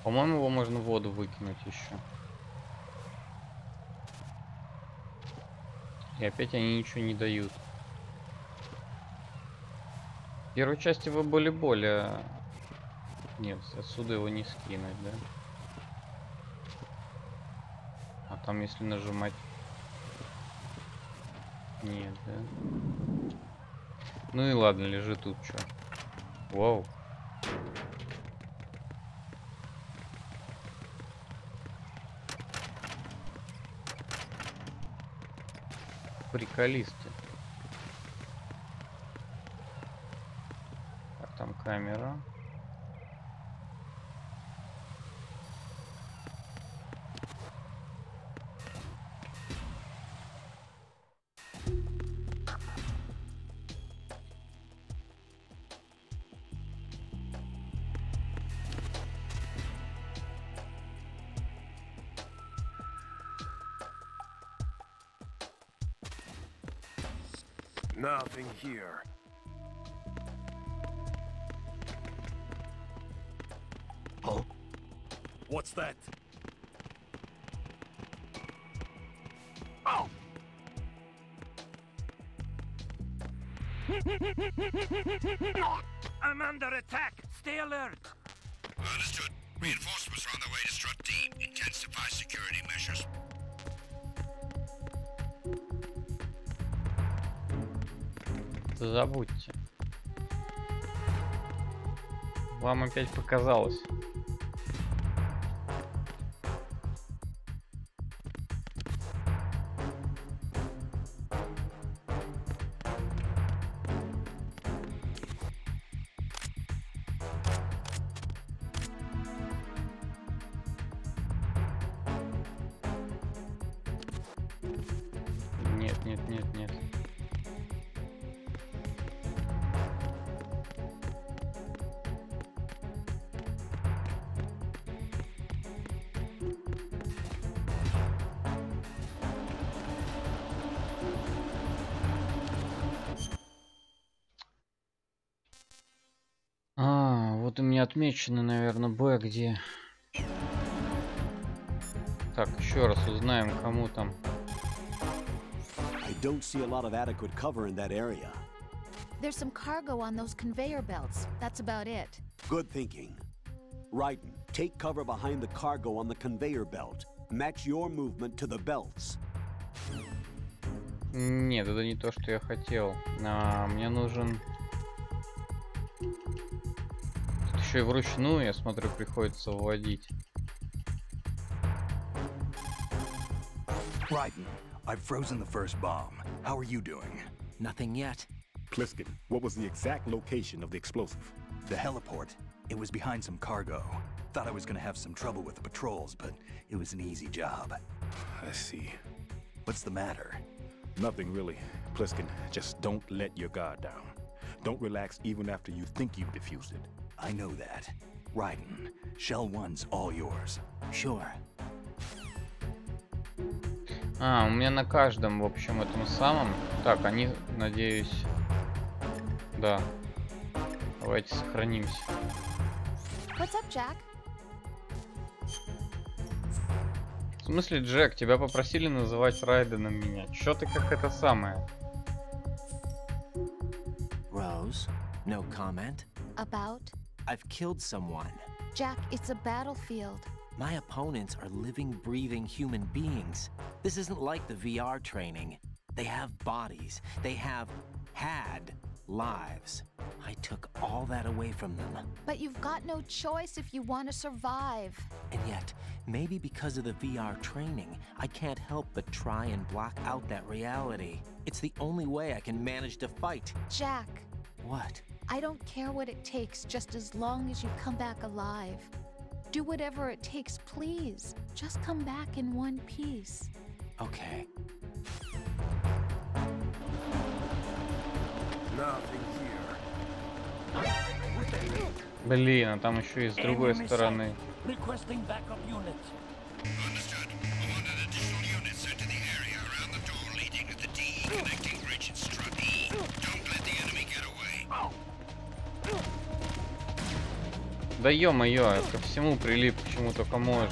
[SPEAKER 1] По-моему, его можно в воду выкинуть еще. И опять они ничего не дают. В первой части вы были более... Нет, отсюда его не скинуть, да? А там если нажимать... Нет, да? Ну и ладно, лежи тут, чё. Вау. Приколисты. Так, там камера.
[SPEAKER 6] Nothing here.
[SPEAKER 11] Oh. What's that?
[SPEAKER 6] Oh!
[SPEAKER 11] I'm under attack. Stay alert.
[SPEAKER 19] Understood. Reinforcements are on their way to Strut D. Intensify security measures.
[SPEAKER 1] Забудьте. Вам опять показалось. Нет, нет, нет, нет. Вот у меня отмечено, наверное, Б где. Так, еще раз узнаем, кому там.
[SPEAKER 7] I don't see a lot of adequate cover in that area.
[SPEAKER 10] There's some cargo on those conveyor belts. That's about it.
[SPEAKER 7] Good thinking. Raiden, take cover behind the cargo on the conveyor belt. Match your movement to the belts.
[SPEAKER 1] Нет, это не то, что я хотел. Мне нужен... Тут еще и вручную, я смотрю, приходится вводить.
[SPEAKER 15] Raiden, I've frozen the first bomb. How are you doing?
[SPEAKER 8] Nothing yet.
[SPEAKER 18] Pliskin, what was the exact location of the explosive?
[SPEAKER 15] The heliport. It was behind some cargo. Thought I was gonna have some trouble with the patrols, but it was an easy job.
[SPEAKER 18] I see.
[SPEAKER 15] What's the matter?
[SPEAKER 18] Nothing really. Pliskin, just don't let your guard down. Don't relax even after you think you've defused it.
[SPEAKER 15] I know that. Raiden, Shell 1's all yours.
[SPEAKER 8] Sure.
[SPEAKER 1] У меня на каждом, в общем, этом самом. Так, они, надеюсь... Да. Давайте сохранимся.
[SPEAKER 10] What's up, Jack?
[SPEAKER 1] В смысле, Джек, тебя попросили называть Райденом меня. Чё ты как это самое?
[SPEAKER 8] Rose, no comment?
[SPEAKER 10] About?
[SPEAKER 8] I've killed someone.
[SPEAKER 10] Jack, it's a battlefield.
[SPEAKER 8] My opponents are living, breathing human beings. This isn't like the VR training. They have bodies. They have had lives. I took all that away from them.
[SPEAKER 10] But you've got no choice if you want to survive.
[SPEAKER 8] And yet, maybe because of the VR training, I can't help but try and block out that reality. It's the only way I can manage to fight.
[SPEAKER 10] Jack.
[SPEAKER 8] What?
[SPEAKER 10] I don't care what it takes, just as long as you come back alive. Do whatever it takes, please. Just come back in one piece.
[SPEAKER 8] Okay.
[SPEAKER 2] Nothing here.
[SPEAKER 1] Блин, а там еще и с другой стороны.
[SPEAKER 4] Requesting backup units.
[SPEAKER 19] Understood. I want an additional unit sent to the area around the door leading to the DE connecting bridge at Strut E. Don't let the enemy get away.
[SPEAKER 1] Да ё-моё, я ко всему прилип, к чему только можно.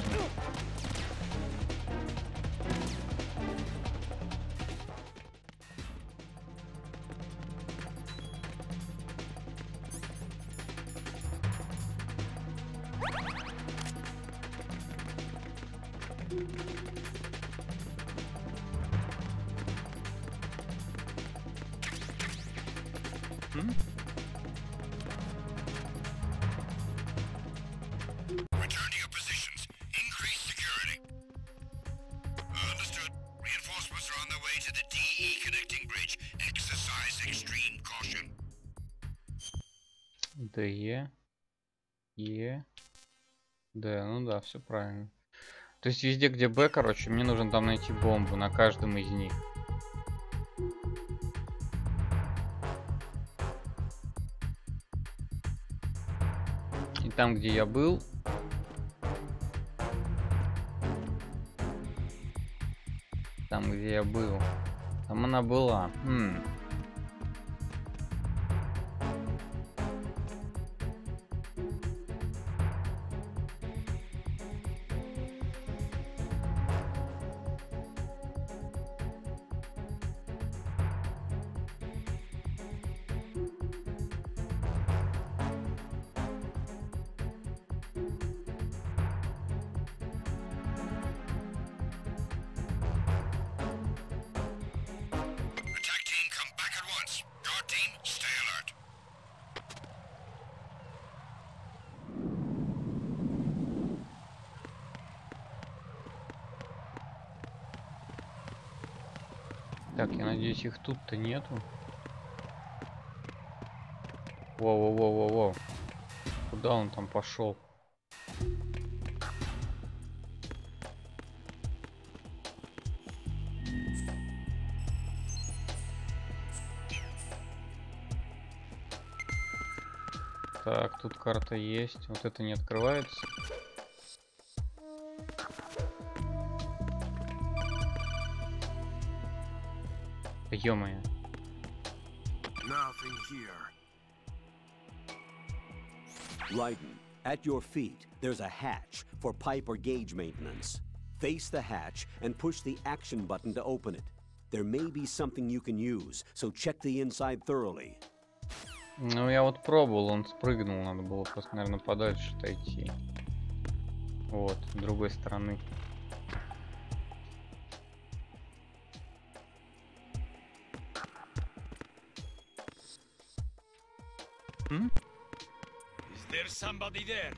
[SPEAKER 19] Return to your positions. Increase security. Understood. Reinforcements are on their way to the DE connecting bridge. Exercise extreme caution.
[SPEAKER 1] Д, Е, Д. Ну да, все правильно. То есть везде, где Б, короче, мне нужно там найти бомбу на каждом из них. И там, где я был... Там, где я был... Там она была.
[SPEAKER 19] Attack team, come back at once. Guard team, stay alert.
[SPEAKER 1] Так, я надеюсь, их тут-то нету. Воу-воу-воу-воу-воу. Куда он там пошел? Так, тут карта есть. Вот это не открывается. Ё-моё.
[SPEAKER 2] Nothing here.
[SPEAKER 7] Raiden, at your feet, there's a hatch for pipe or gauge maintenance. Face the hatch and push the action button to open it. There may be something you can use, so check the inside thoroughly.
[SPEAKER 1] Ну, я вот пробовал, он спрыгнул, надо было просто, наверное, подальше отойти. Вот, с другой стороны.
[SPEAKER 11] Is there somebody there?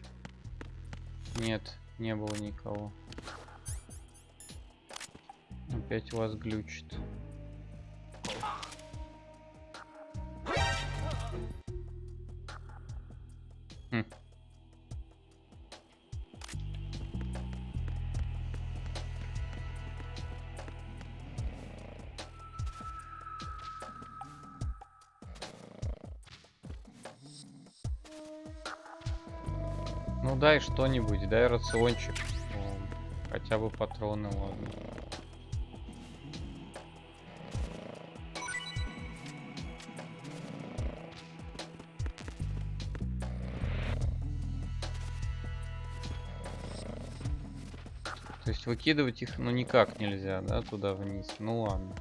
[SPEAKER 1] Нет, не было никого. Опять вас глючит. Ну дай что-нибудь, дай рациончик. О, хотя бы патроны, ладно. То есть выкидывать их, ну никак нельзя, да, туда вниз. Ну ладно.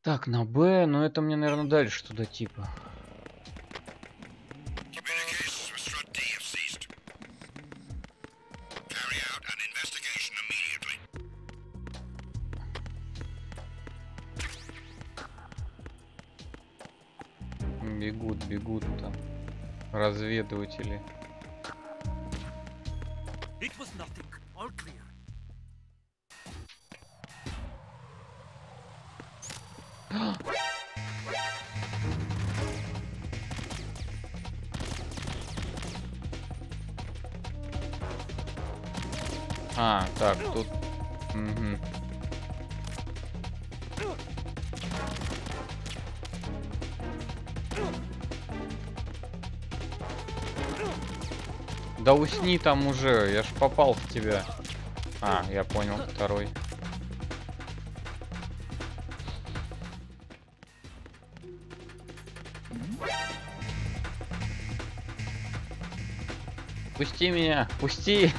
[SPEAKER 1] Так, на Б, но это мне, наверное, дальше туда типа. Бегут там разведыватели. А, так, тут... Угу. Да усни там уже, я ж попал в тебя. А, я понял, второй. Пусти меня, пусти!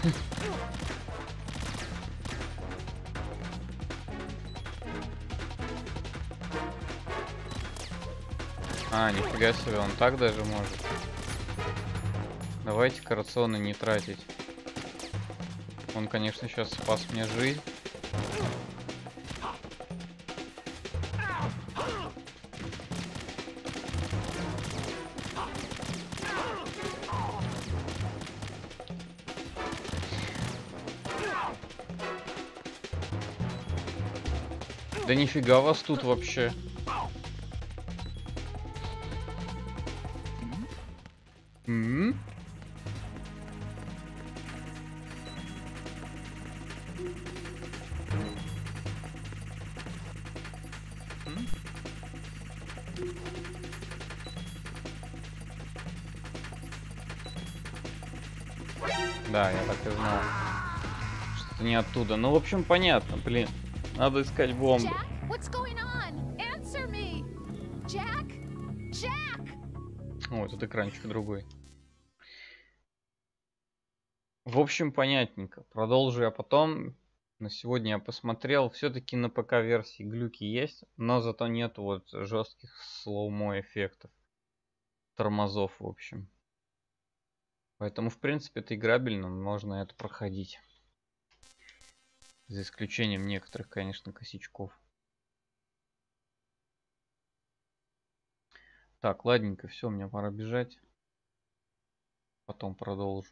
[SPEAKER 1] А, нифига себе, он так даже может. Давайте-ка рационы не тратить. Он, конечно, сейчас спас мне жизнь. Да нифига вас тут вообще. Да, я так и знал. Что-то не оттуда. Ну, в общем, понятно, блин. Надо искать бомбу. О, тут экранчик другой. В общем, понятненько. Продолжу я потом. На сегодня я посмотрел. Все-таки на ПК-версии глюки есть, но зато нет вот жестких слоумо эффектов. Тормозов, в общем. Поэтому, в принципе, это играбельно. Можно это проходить. За исключением некоторых, конечно, косячков. Так, ладненько, все, мне пора бежать. Потом продолжу.